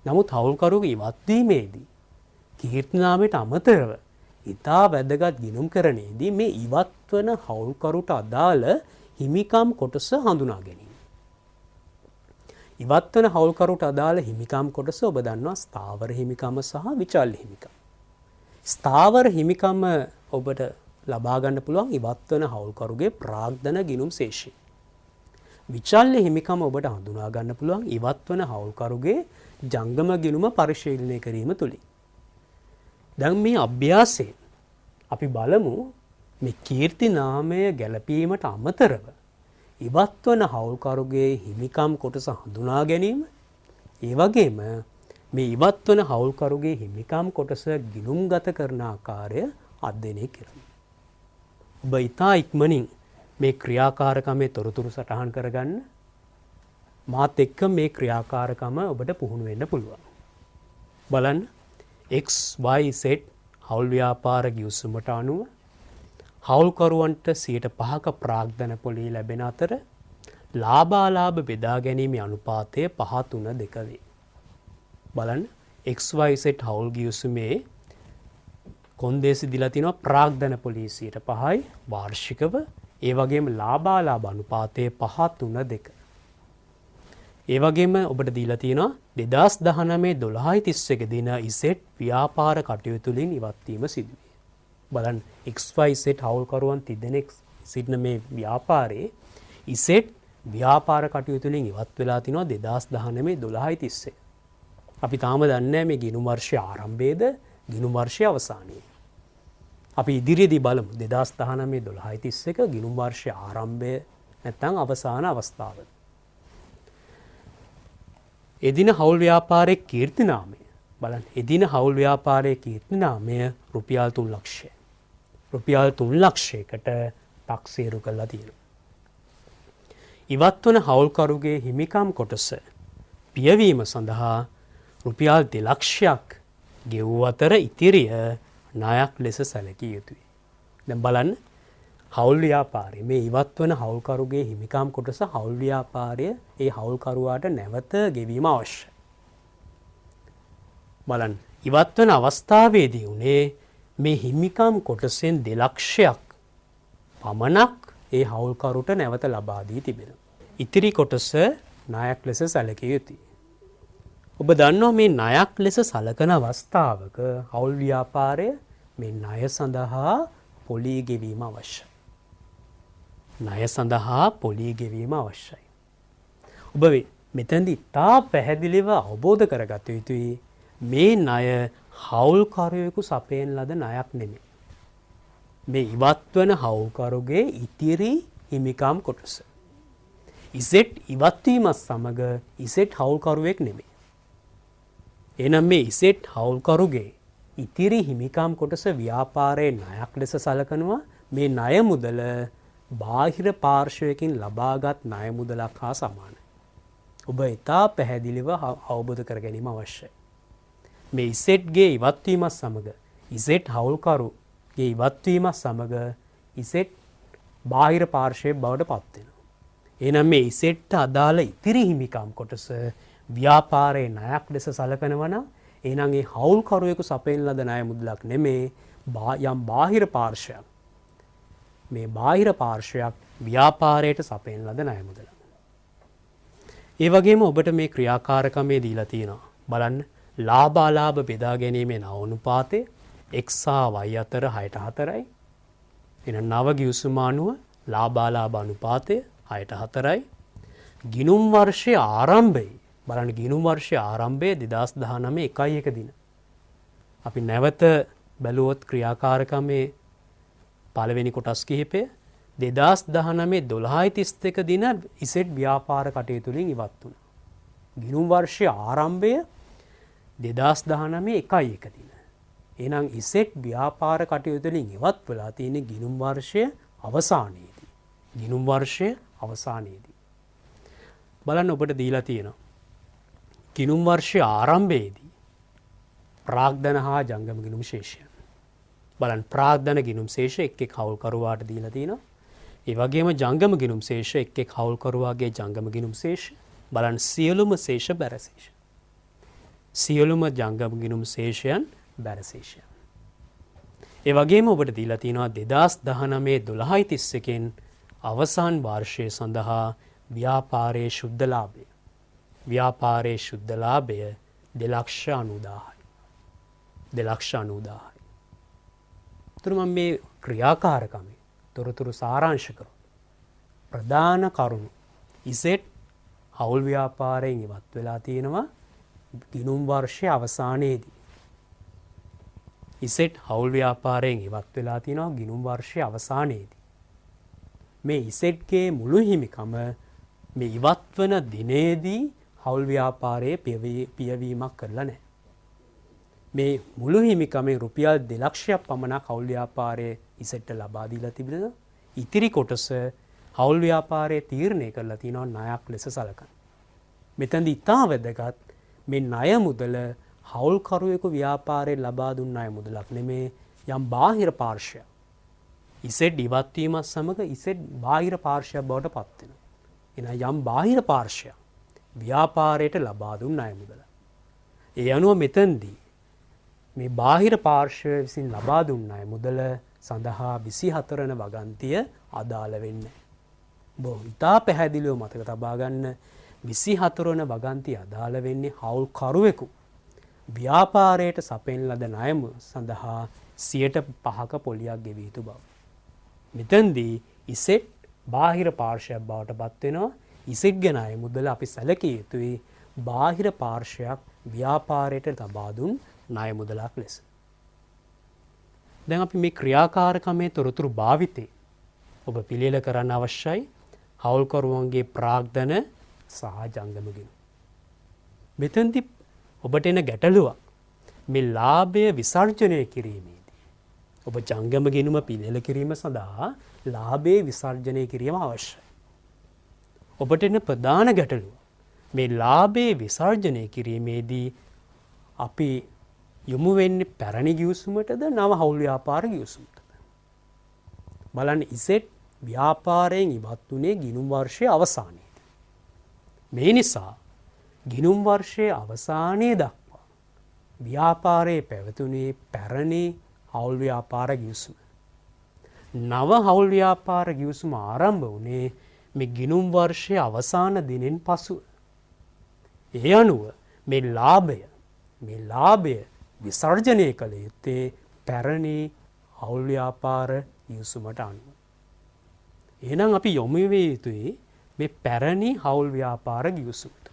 නමුත් හවුල්කරුවක ඉවත් වීමේදී කීර්තිනාමයට අමතරව ඉතා වැදගත් ගිණුම් කරණයේදී මේ ඉවත් වන හවුල්කරුට අදාළ හිමිකම් කොටස හඳුනා ගැනීම. ඉවත් වන හවුල්කරුට අදාළ හිමිකම් කොටස ඔබ දන්නවා ස්ථාවර හිමිකම සහ විචල්්‍ය හිමිකම. ස්ථාවර හිමිකම ඔබට ලබා ගන්න පුළුවන් ඉවත් වන හවුල්කරුගේ ප්‍රාග්ධන ගිණුම් ශේෂය. විචල්්‍ය හිමිකම ඔබට හඳුනා ගන්න පුළුවන් ඉවත් වන හවුල්කරුගේ ජංගම ගිණුම පරිශීලනය කිරීම තුලින්. දැන් මේ අභ්‍යාසයෙන් අපි බලමු මේ කීර්තිනාමය ගැලපීමට අමතරව ඉවත් වන හවුල්කරුගේ හිමිකම් කොටස හඳුනා ගැනීම ඒ වගේම මේ ඉවත් වන හවුල්කරුගේ හිමිකම් කොටස ගිණුම්ගත කරන ආකාරය අධ්‍යයනය කරමු. ඔබ ඉතා ඉක්මනින් මේ ක්‍රියාකාරකමේ තොරතුරු සටහන් කරගන්න මාත් එක්ක මේ ක්‍රියාකාරකම ඔබට පුහුණු වෙන්න පුළුවන්. බලන්න XYZ හවුල් ව්‍යාපාර ගිවිසුමට අනුව හවුල්කරුවන්ට 5% ප්‍රාග්ධන පොලී ලැබෙන අතර ලාභාලාභ බෙදා ගැනීමේ අනුපාතය 5-3-2 වේ. බලන්න XYZ හවුල් ගිවිසුමේ කොන්දේසි දීලා තිනවා ප්‍රාග්ධන පොලී 5%යි වාර්ෂිකව ඒ වගේම ලාභාලාභ අනුපාතය 5-3-2. ඒ වගේම ඔබට දීලා තියෙනවා 2019-12-31 දින ඉසෙට් ව්‍යාපාර කටයුතු වලින් ඉවත් වීම සිදු වේ. බලන්න XYZ හවුල්කරුවන් 30 දෙනෙක් සිටින මේ ව්‍යාපාරයේ ඉසෙට් ව්‍යාපාර කටයුතු වලින් ඉවත් වෙලා තිනවා 2019-12-31. අපි තාම දන්නේ නැහැ මේ ගිණුම් වර්ෂයේ ආරම්භයේද ගිණුම් වර්ෂයේ අවසානයේ. අපි ඉදිරියේදී බලමු 2019-12-31 ගිණුම් වර්ෂයේ ආරම්භය නැත්නම් අවසාන අවස්ථාව. එදින හවුල් ව්‍යාපාරයේ කීර්තිනාමය බලන්න. එදින හවුල් ව්‍යාපාරයේ කීර්තිනාමය රුපියල් 3 ලක්ෂය. රුපියල් 3 ලක්ෂයකට තක්සේරු කරලා තියෙනවා. ඉවත් වන හවුල්කරුගේ හිමිකම් කොටස පියවීම සඳහා රුපියල් 2 ලක්ෂයක් ගෙවූ අතර ඉතිරිය ණයක් ලෙස සැලකිය යුතුයි. දැන් බලන්න හවුල් ව්‍යාපාරය මේ ඉවත් වන හවුල්කරුගේ හිමිකම් කොටස හවුල් ව්‍යාපාරය ඒ හවුල්කරුවාට නැවත ගෙවීම අවශ්‍යයි. බලන්න ඉවත් වන අවස්ථාවේදී උනේ මේ හිමිකම් කොටසෙන් 2 ලක්ෂයක් පමණක් ඒ හවුල්කරුට නැවත ලබා දී තිබෙනවා. ඉතිරි කොටස ණයක් ලෙස සැලකිය යුතුයි. ඔබ දන්නවා මේ ණයක් ලෙස සලකන අවස්ථාවක හවුල් ව්‍යාපාරය මේ ණය සඳහා පොලී ගෙවීම අවශ්‍යයි. ණය සඳහා පොලී ගෙවීම අවශ්‍යයි. ඔබ මෙතනදී තා පැහැදිලිව අවබෝධ කරගත යුතුයි මේ ණය හවුල්කරුවෙකු සපයන ලද ණයක් නෙමෙයි. මේ ඉවත් වන හවුල්කරුගේ ඉතිරි හිමිකම් කොටස. ඉසෙට් ඉවත් වීමත් සමග ඉසෙට් හවුල්කරුවෙක් නෙමෙයි. එනම් මේ ඉසෙට් හවුල්කරුගේ ඉතිරි හිමිකම් කොටස ව්‍යාපාරයේ ණයක් ලෙස සලකනවා. මේ ණය මුදල බාහිර පාර්ශ්වයකින් ලබාගත් ණය මුදලක් හා සමානයි. ඔබ ඉතා පැහැදිලිව අවබෝධ කර ගැනීම අවශ්‍යයි. මේ ඉසෙට්ගේ ඉවත්වීමත් සමග ඉසෙට් හවුල්කරුගේ ඉවත්වීමත් සමග ඉසෙට් බාහිර පාර්ශ්වයේ බවට පත් වෙනවා. එහෙනම් මේ ඉසෙට්ට අදාළ ඉතිරි හිමිකම් කොටස ව්‍යාපාරයේ ණයක් ලෙස සලකනවා නම් එහෙනම් ඒ හවුල්කරුවෙකු සපයන ලද ණය මුදලක් නෙමේ යම් බාහිර පාර්ශ්වයක්. මේ බාහිර පාර්ශ්වයක් ව්‍යාපාරයට සපයන ලද ණය මුදලක්. ඒ වගේම ඔබට මේ ක්‍රියාකාරකමේ දීලා තියෙනවා. බලන්න ලාභ අලාභ බෙදා ගැනීමේ අනුපාතය x සහ y අතර 6:4යි. එහෙනම් නව ගිවිසුම අනුව ලාභ අලාභ අනුපාතය 6:4යි. ගිණුම් වර්ෂයේ ආරම්භයේ බලන්න ගිණුම් වර්ෂයේ ආරම්භයේ 2019 1 දින. අපි නැවත බැලුවොත් ක්‍රියාකාරකමේ පළවෙනි කොටස් කිහිපය 2019 12:31 දින ඉසෙට් ව්‍යාපාර කටයුතු වලින් ඉවත් වුණා. ගිණුම් වර්ෂයේ ආරම්භය 2019 1 දින. එහෙනම් ඉසෙට් ව්‍යාපාර කටයුතු වලින් ඉවත් වෙලා තියෙන ගිණුම් වර්ෂයේ අවසානයේදී. ගිණුම් වර්ෂයේ අවසානයේදී. බලන්න ඔබට දීලා තියෙනවා. ගිණුම් වර්ෂයේ ආරම්භයේදී ප්‍රාග්ධන හා ජංගම ගිණුම් ශේෂයන්. බලන්න ප්‍රාග්ධන ගිණුම් ශේෂ එක් හවුල්කරුවාට දීලා තියෙනවා. ඒ වගේම ජංගම ගිණුම් ශේෂ එක් හවුල්කරුවාගේ ජංගම ගිණුම් ශේෂ. බලන්න සියලුම ශේෂ බැර ශේෂ. සියලුම ජංගම ගිණුම් ශේෂයන් බැර ශේෂයන්. ඒ වගේම ඔබට දීලා තියෙනවා 2019 12:31 අවසාන වර්ෂය සඳහා ව්‍යාපාරයේ ශුද්ධ ලාභය. ව්‍යාපාරයේ ශුද්ධ ලාභය 2,90,000යි. 2,90,000යි. තුරු මම මේ ක්‍රියාකාරකමේ තොරතුරු සාරාංශ කරොත් ප්‍රධාන කරුණු ඉසෙට් හවුල් ව්‍යාපාරයෙන් ඉවත් වෙලා තියෙනවා ගිණුම් වර්ෂයේ අවසානයේදී. ඉසෙට් හවුල් ව්‍යාපාරයෙන් ඉවත් වෙලා තියෙනවා ගිණුම් වර්ෂයේ අවසානයේදී. මේ ඉසෙට්ගේ මුළු හිමිකම මේ ඉවත් වන දිනේදී හවුල් ව්‍යාපාරයේ පියවීමක් කරලා නැහැ. මේ මුළු හිමිකමෙන් රුපියල් 2 ලක්ෂයක් පමණක් හවුල් ව්‍යාපාරයේ ඉසෙට්ට ලබා දීලා තිබෙනවා. ඉතිරි කොටස හවුල් ව්‍යාපාරයේ තීරණය කරලා තියෙනවා ණයක් ලෙස සලකන. මෙතනදී ඉතා වැදගත් මේ ණය මුදල හවුල්කරුවෙකු ව්‍යාපාරයේ ලබා දුන් ණය මුදලක් නෙමේ යම් බාහිර පාර්ශ්වයක්. ඉසෙට් ඉවත් වීමත් සමග ඉසෙට් බාහිර පාර්ශ්වයක් බවට පත් වෙනවා. එහෙනම් යම් බාහිර පාර්ශ්වයක් ව්‍යාපාරයට ලබා දුන් ණය මුදල. ඒ අනුව මෙතනදී මේ බාහිර පාර්ශ්වය විසින් ලබා දුන් ණය මුදල සඳහා 24 වන වගන්තිය අදාළ වෙන්නේ. බොහොම ඉතා පැහැදිලිව මතක තබා ගන්න 24 වන වගන්තිය අදාළ වෙන්නේ හවුල්කරුවෙකු ව්‍යාපාරයට සපයන ලද ණය සඳහා 5% පොලියක් ගෙවිය යුතු බව. මෙතෙන්දී ඉසෙට් බාහිර පාර්ශ්වයක් බවට පත් වෙනවා. ඉසෙට් ගේ ණය මුදල අපි සැලකිය යුතුයි බාහිර පාර්ශ්වයක් ව්‍යාපාරයට ලබා දුන් ණය මුදලක් ලෙස. දැන් අපි මේ ක්‍රියාකාරකමේ තොරතුරු භාවිතේ ඔබ පිළියෙල කරන්න අවශ්‍යයි හවුල්කරුවන්ගේ ප්‍රාග්ධන සහ ජංගම ගිණුම්. මෙතෙන්දී ඔබට එන ගැටලුවක් මේ ලාභය විසර්ජනය කිරීමේදී ඔබ ජංගම ගිණුම පිළියෙල කිරීම සඳහා ලාභයේ විසර්ජනය කිරීම අවශ්‍යයි. ඔබට එන ප්‍රධාන ගැටලුව මේ ලාභයේ විසර්ජනය කිරීමේදී අපි යොමු වෙන්නේ පැරණි ගිවිසුමටද නව හවුල් ව්‍යාපාර ගිවිසුමටද? බලන්න ඉසෙට් ව්‍යාපාරයෙන් ඉවත් වුණේ ගිණුම් වර්ෂයේ අවසානයේදී. මේ නිසා ගිණුම් වර්ෂයේ අවසානයේ දක්වා ව්‍යාපාරයේ පැවතුනේ පැරණි හවුල් ව්‍යාපාර ගිවිසුම. නව හවුල් ව්‍යාපාර ගිවිසුම ආරම්භ වුණේ මේ ගිණුම් වර්ෂයේ අවසාන දිනෙන් පසුව. ඒ අනුව මේ ලාභය විසර්ජනය කළ යුත්තේ පැරණි හවුල් ව්‍යාපාර ගිවිසුමට අනුව. එහෙනම් අපි යොමු විය යුතුයි මේ පැරණි හවුල් ව්‍යාපාර ගිවිසුමට.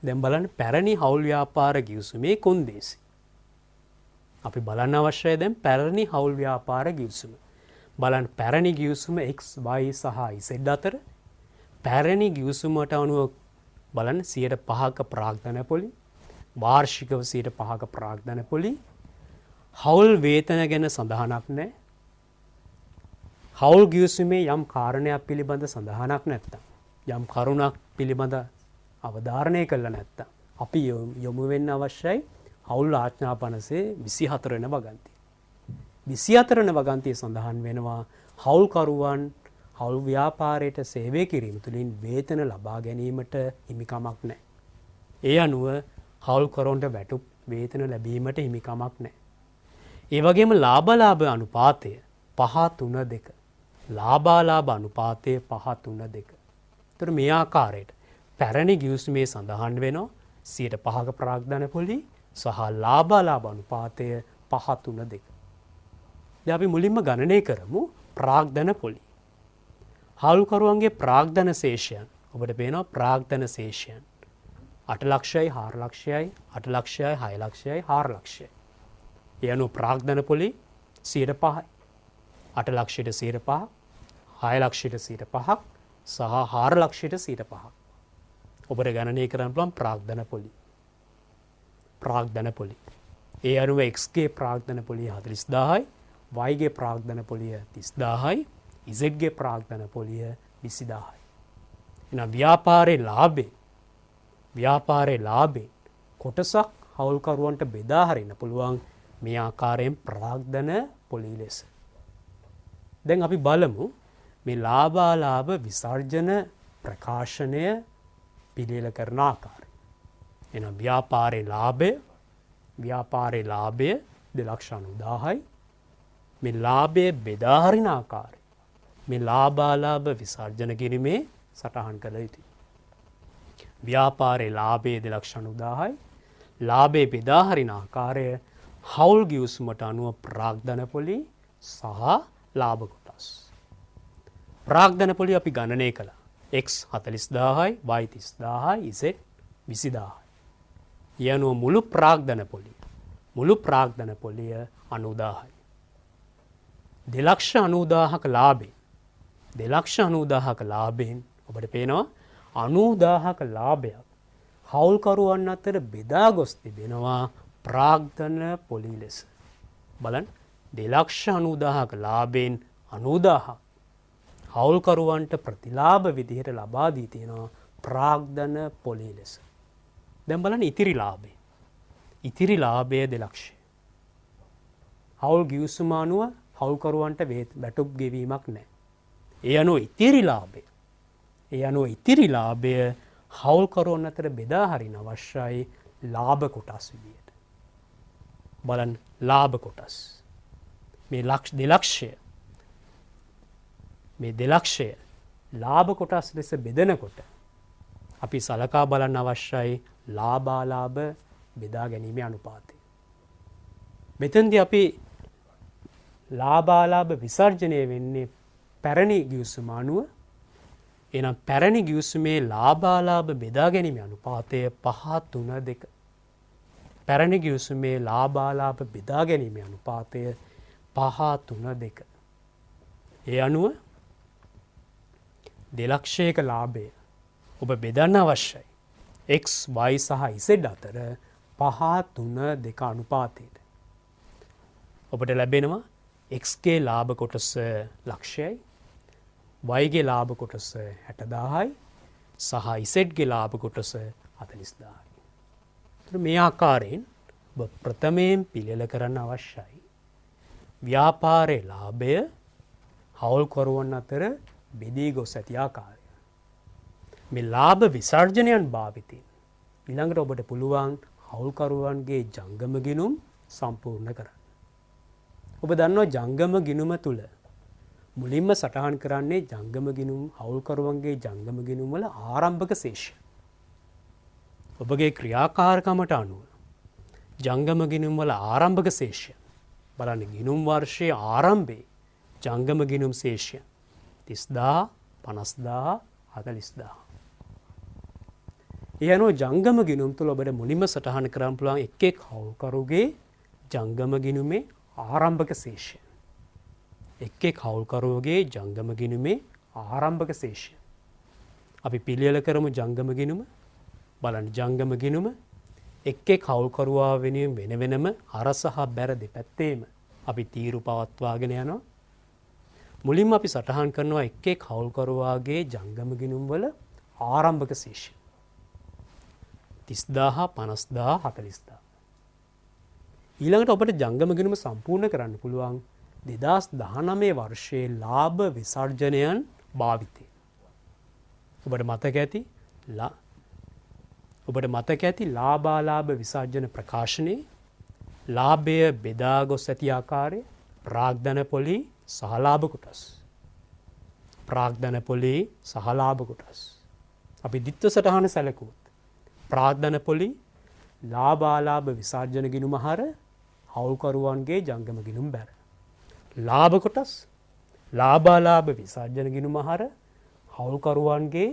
දැන් බලන්න පැරණි හවුල් ව්‍යාපාර ගිවිසුමේ කොන්දේසි. අපි බලන්න අවශ්‍යයි දැන් පැරණි හවුල් ව්‍යාපාර ගිවිසුම. බලන්න පැරණි ගිවිසුම X, Y සහ Z අතර පැරණි ගිවිසුමට අනුව බලන්න 5%ක ප්‍රාග්ධන පොලි, වාර්ෂිකව 5%ක ප්‍රාග්ධන පොලි, හවුල් වේතන ගැන සඳහනක් නැහැ. හවුල් ගිවිසුමේ යම් කාරණයක් පිළිබඳ සඳහනක් නැත්තම්, යම් කරුණක් පිළිබඳ අවධාරණය කළා නැත්තම් අපි යොමු වෙන්න අවශ්‍යයි හවුල් ආඥා 524 වෙනි වගන්තිය. 24 වෙනි වගන්තිය සඳහන් වෙනවා හවුල්කරුවන් හවුල් ව්‍යාපාරයට සේවය කිරීම තුළින් වේතන ලබා ගැනීමට හිමිකමක් නැහැ. ඒ අනුව හවුල්කරුවන්ට වැටුප් වේතන ලැබීමට හිමිකමක් නැහැ. ඒ වගේම ලාභ අනුපාතය 5-3-2. ලාභ අනුපාතය 5-3-2. ඒතර මේ ආකාරයට පැරණි ගිවිසුමේ සඳහන් වෙනවා 5%ක ප්‍රාග්ධන පොලි සහ ලාභ අනුපාතය 5-3-2. දැන් අපි මුලින්ම ගණනය කරමු ප්‍රාග්ධන පොලි. හවුල්කරුවන්ගේ ප්‍රාග්ධන ශේෂයන් ඔබට පේනවා ප්‍රාග්ධන ශේෂයන් 8 ලක්ෂයයි 4 ලක්ෂයයි 8 ලක්ෂයයි 6 ලක්ෂයයි 4 ලක්ෂයයි. ඒ අනුව ප්‍රාග්ධන පොලි 5%යි. 8 ලක්ෂයට 5%ක්, 6 ලක්ෂයට 5%ක් සහ 4 ලක්ෂයට 5%ක්. ඔබට ගණනය කරන්න පුළුවන් ප්‍රාග්ධන පොලි. ඒ අනුව X ගේ ප්‍රාග්ධන පොලිය 40000යි, Y ගේ ප්‍රාග්ධන පොලිය 30000යි, Z ගේ ප්‍රාග්ධන පොලිය 20000යි. එහෙනම් ව්‍යාපාරයේ ලාභේ කොටසක් හවුල්කරුවන්ට බෙදා හරින්න පුළුවන් මේ ආකාරයෙන් ප්‍රාග්ධන පොලි ලෙස. දැන් අපි බලමු මේ ලාභ විසර්ජන ප්‍රකාශනය පිළියෙල කරන ආකාරය. එහෙනම් ව්‍යාපාරයේ ලාභය 2,90,000යි. මේ ලාභය බෙදා හරින ආකාරය. මේ ලාභ විසර්ජන කිරීමේ සටහන් කළ යුතුයි. ව්‍යාපාරයේ ලාභය 2,90,000යි. ලාභය බෙදා හරින ආකාරය හවුල් ගිවිසුමට අනුව ප්‍රාග්ධන පොලි සහ ලාභ කොටස්. ප්‍රාග්ධන පොලි අපි ගණනය කළා. X 40000යි, Y 30000යි, Z 20000යි. ඒ අනුව මුළු ප්‍රාග්ධන පොලිය 90000යි. 2,90,000ක ලාභයෙන් ඔබට පේනවා 90000ක ලාභයක් හවුල්කරුවන් අතර බෙදා ගොස් තිබෙනවා ප්‍රාග්ධන පොලි ලෙස. බලන්න 2,90,000ක ලාභයෙන් 90000ක් හවුල්කරුවන්ට ප්‍රතිලාභ විදිහට ලබා දී තියෙනවා ප්‍රාග්ධන පොලි ලෙස. දැන් බලන්න ඉතිරි ලාභය 2,00,000. හවුල් ගිවිසුම අනුව හවුල්කරුවන්ට වැටුප් ගෙවීමක් නැහැ. ඒ අනුව ඉතිරි ලාභය හවුල්කරුවන් අතර බෙදා හරින්න අවශ්‍යයි ලාභ කොටස් විදියට. බලන්න ලාභ කොටස්. මේ 2,00,000 ලාභ කොටස් ලෙස බෙදනකොට අපි සලකා බලන්න අවශ්‍යයි ලාභ බෙදා ගැනීමේ අනුපාතය. මෙතෙන්දී අපි ලාභ විසර්ජනය වෙන්නේ පැරණි ගිවිසුම අනුව. එහෙනම් පැරණි ගිවිසුමේ ලාභ බෙදා ගැනීමේ අනුපාතය 5-3-2. පැරණි ගිවිසුමේ ලාභාලාභ බෙදා ගැනීමේ අනුපාතය 5-3-2. ඒ අනුව 2,00,000ක ලාභය ඔබ බෙදන්න අවශ්‍යයි. X, Y සහ Z අතර 5-3-2 අනුපාතයට. ඔබට ලැබෙනවා Xගේ ලාභ කොටස ලක්ෂයයි, Yගේ ලාභ කොටස 60,000යි සහ Zගේ ලාභ කොටස 40,000යි. මේ ආකාරයෙන් ඔබ ප්‍රථමයෙන් පිළියෙල කරන්න අවශ්‍යයි ව්‍යාපාරයේ ලාභය හවුල්කරුවන් අතර බෙදී ගොස් ඇති ආකාරය. මේ ලාභ විසර්ජනයන් භාවිතින් ඊළඟට ඔබට පුළුවන් හවුල්කරුවන්ගේ ජංගම ගිණුම් සම්පූර්ණ කරන්න. ඔබ දන්නවා ජංගම ගිණුම තුල මුලින්ම සටහන් කරන්නේ ජංගම ගිණුම් හවුල්කරුවන්ගේ ජංගම ගිණුම් වල ආරම්භක ශේෂය. ඔබගේ ක්‍රියාකාරකමට අනුව ජංගම ගිණුම් වල ආරම්භක ශේෂය බලන්න ගිණුම් වර්ෂයේ ආරම්භයේ ජංගම ගිණුම් ශේෂය 30,000 50,000 40,000. ඒ අනුව ජංගම ගිණුම් තුල ඔබට මුලින්ම සටහන් කරන්න පුළුවන් එක් එක් හවුල්කරුගේ ජංගම ගිණුමේ ආරම්භක ශේෂය. එක් එක් හවුල්කරුවගේ ජංගම ගිණුමේ ආරම්භක ශේෂය. අපි පිළියෙල කරමු ජංගම ගිණුම. බලන්න ජංගම ගිණුම එක් එක් හවුල්කරුවා වෙනුවෙන් වෙන වෙනම අර සහ බැර දෙපැත්තේම අපි තීරු පවත්වාගෙන යනවා. මුලින්ම අපි සටහන් කරනවා එක් එක් හවුල්කරුවාගේ ජංගම ගිණුම් වල ආරම්භක ශේෂය 30,000 50,000 40,000. ඊළඟට ඔබට ජංගම ගිණුම සම්පූර්ණ කරන්න පුළුවන් 2019 වර්ෂයේ ලාභ විසර්ජනයන් භාවිතය. ඔබට මතක ඇති ලාභාලාභ විසර්ජන ප්‍රකාශනයේ ලාභය බෙදා ගොස් ඇති ආකාරය ප්‍රාග්ධන පොලි සහ ලාභ කොටස්. ප්‍රාග්ධන පොලි සහ ලාභ කොටස්. අපි ද්විත්ව සටහන සැලකුවොත් ප්‍රාග්ධන පොලි ලාභාලාභ විසර්ජන ගිණුම හර හවුල්කරුවන්ගේ ජංගම ගිණුම් බැර. ලාභ කොටස් ලාභාලාභ විසර්ජන ගිණුම හර හවුල්කරුවන්ගේ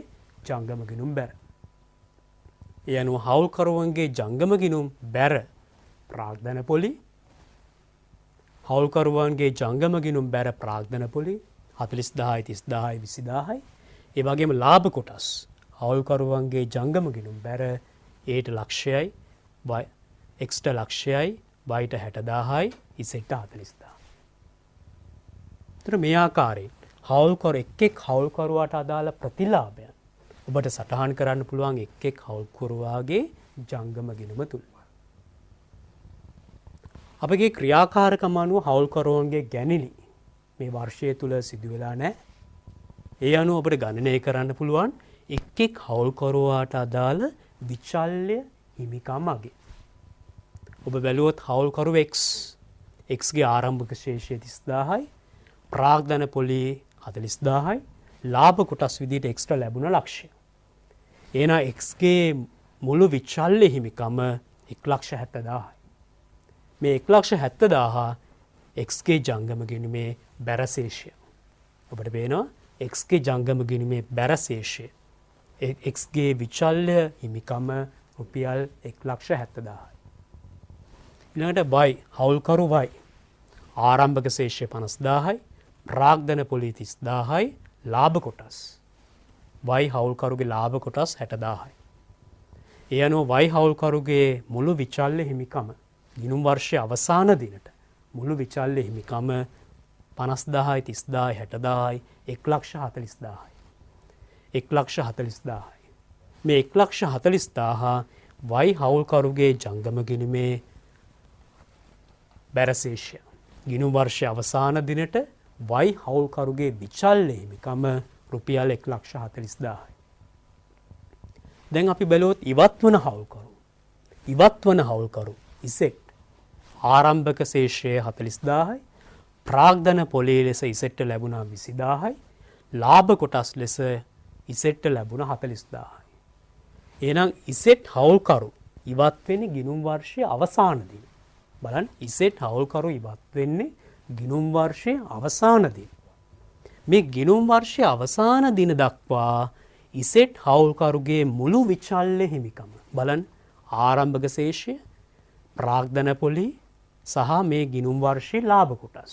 ජංගම ගිණුම් බැර. ඒ අනුව හවුල්කරුවන්ගේ ජංගම ගිණුම් බැර ප්‍රාග්ධන පොලි හවුල්කරුවන්ගේ ජංගම ගිණුම් බැර ප්‍රාග්ධන පොලි 40,000යි 30,000යි 20,000යි. ඒ වගේම ලාභ කොටස් හවුල්කරුවන්ගේ ජංගම ගිණුම් බැර Aට ලක්ෂයයි Xට ලක්ෂයයි Yට 60,000යි Zට 40,000. මේ ආකාරයෙන් එක් එක් හවුල්කරුවාට අදාළ ප්‍රතිලාභයන් ඔබට සටහන් කරන්න පුළුවන් එක් එක් හවුල්කරුවාගේ ජංගම ගිණුම තුල. අපගේ ක්‍රියාකාරකම අනුව හවුල්කරුවන්ගේ ගැනිලි මේ වර්ෂය තුල සිදු වෙලා නැහැ. ඒ අනුව ඔබට ගණනය කරන්න පුළුවන් එක් එක් හවුල්කරුවාට අදාළ විචල්්‍ය හිමිකම් අගය. ඔබ බැලුවොත් හවුල්කරු X ගේ ආරම්භක ශේෂය 30,000යි ප්‍රාග්ධන පොලි 40,000යි ලාභ කොටස් විදිහට Xට ලැබුණ ලක්ෂය. එහෙනම් Xගේ මුළු විචල්්‍ය හිමිකම 1,70,000යි. මේ 1,70,000 Xගේ ජංගම ගිණුමේ බැර ශේෂය. ඔබට පේනවා Xගේ ජංගම ගිණුමේ බැර ශේෂය. Xගේ විචල්්‍ය හිමිකම රුපියල් 1,70,000යි. ඊළඟට Y හවුල්කරු Y ආරම්භක ශේෂය 50,000යි ප්‍රාග්ධන පොලි 30,000යි ලාභ කොටස් Y හවුල්කරුගේ ලාභ කොටස් 60,000යි. ඒ අනුව Y හවුල්කරුගේ මුළු විචල්්‍ය හිමිකම ගිණුම් වර්ෂයේ අවසාන දිනට මුළු විචල්්‍ය හිමිකම 50,000යි 30,000යි 60,000යි 1,40,000යි. 1,40,000යි. මේ 1,40,000 Y හවුල්කරුගේ ජංගම ගිණුමේ බැර ශේෂය. ගිණුම් වර්ෂයේ අවසාන දිනට Y හවුල්කරුගේ විචල්්‍ය හිමිකම රුපියල් 1,40,000යි. දැන් අපි බැලුවොත් ඉවත්වන හවුල්කරු Z ආරම්භක ශේෂය 40,000යි ප්‍රාග්ධන පොලේ ලෙස Zට ලැබුණා 20,000යි ලාභ කොටස් ලෙස Zට ලැබුණ 40,000යි. එහෙනම් Z හවුල්කරු ඉවත් වෙන්නේ ගිණුම් වර්ෂයේ අවසාන දින. බලන්න Z හවුල්කරු ඉවත් වෙන්නේ ගිණුම් වර්ෂයේ අවසාන දින. මේ ගිණුම් වර්ෂයේ අවසාන දින දක්වා Z හවුල්කරුගේ මුළු විචල්්‍ය හිමිකම බලන්න ආරම්භක ශේෂය ප්‍රාග්ධන පොලි සහ මේ ගිනුම් වර්ෂයේ ලාභ කොටස්.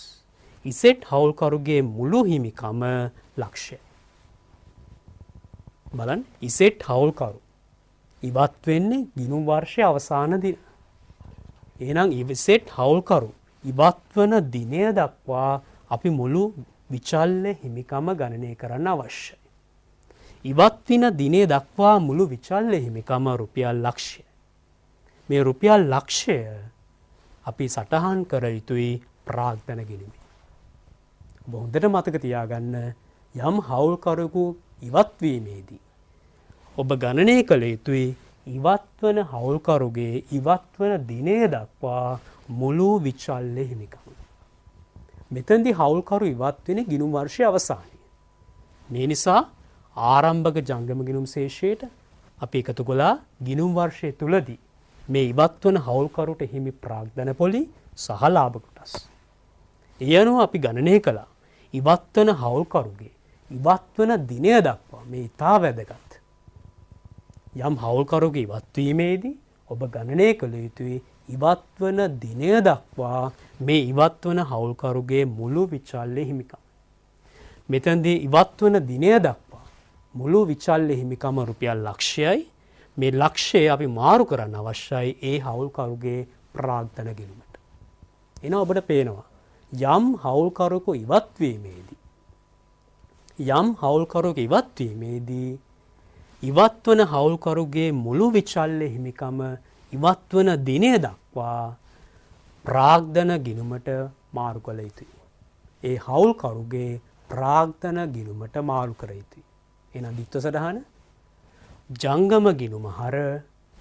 ඉසෙට් හවුල්කරුගේ මුළු හිමිකම ලක්ෂය. බලන්න ඉසෙට් හවුල්කරු ඉවත් වෙන්නේ ගිනුම් වර්ෂයේ අවසාන දින. එහෙනම් ඉසෙට් හවුල්කරු ඉවත් වන දිනය දක්වා අපි මුළු විචල්්‍ය හිමිකම ගණනය කරන්න අවශ්‍යයි. ඉවත් වෙන දිනේ දක්වා මුළු විචල්්‍ය හිමිකම රුපියල් ලක්ෂය. මේ රුපියල් ලක්ෂය අපි සටහන් කර යුතුයි ප්‍රාග්ධන ගිණුමේ. ඔබ හොඳට මතක තියාගන්න යම් හවුල්කරුවෙකු ඉවත්වීමේදී ඔබ ගණනය කළ යුතුයි ඉවත්වන හවුල්කරුගේ ඉවත්වන දිනය දක්වා මුළු විචල්්‍ය හිමිකම. මෙතැන්දි හවුල්කරු ඉවත් වෙන ගිණුම් වර්ෂය අවසානය. මේ නිසා ආරම්භක ජංගම ගිණුම් ශේෂයට අපි එකතු කළා ගිණුම් වර්ෂය තුලදී මේ ඉවත්වන හවුල්කරුට හිමි ප්‍රාග්ධන පොලි සහ ලාභ කොටස්. ඒ අනුව අපි ගණනය කළා ඉවත්වන හවුල්කරුගේ ඉවත්වන දිනය දක්වා මේ ඉතා වැදගත්. යම් හවුල්කරුගේ ඉවත්වීමේදී ඔබ ගණනය කළ යුතුයි ඉවත්වන දිනය දක්වා මේ ඉවත්වන හවුල්කරුගේ මුළු විචල්්‍ය හිමිකම. මෙතැන්දී ඉවත්වන දිනය දක්වා මුළු විචල්්‍ය හිමිකම රුපියල් ලක්ෂයයි. මේ ලක්ෂය අපි මාරු කරන්න අවශ්‍යයි ඒ හවුල්කරුගේ ප්‍රාග්ධන ගිණුමට. එන ඔබට පේනවා යම් හවුල්කරුවෙකු ඉවත්වීමේදී ඉවත්වන හවුල්කරුගේ මුළු විචල්්‍ය හිමිකම ඉවත්වන දිනය දක්වා ප්‍රාග්ධන ගිණුමට මාරු කළ යුතුයි. ඒ හවුල්කරුගේ ප්‍රාග්ධන ගිණුමට මාරු කර යුතුයි. එහෙනම් දිත්ව සටහන ජංගම ගිණුම හර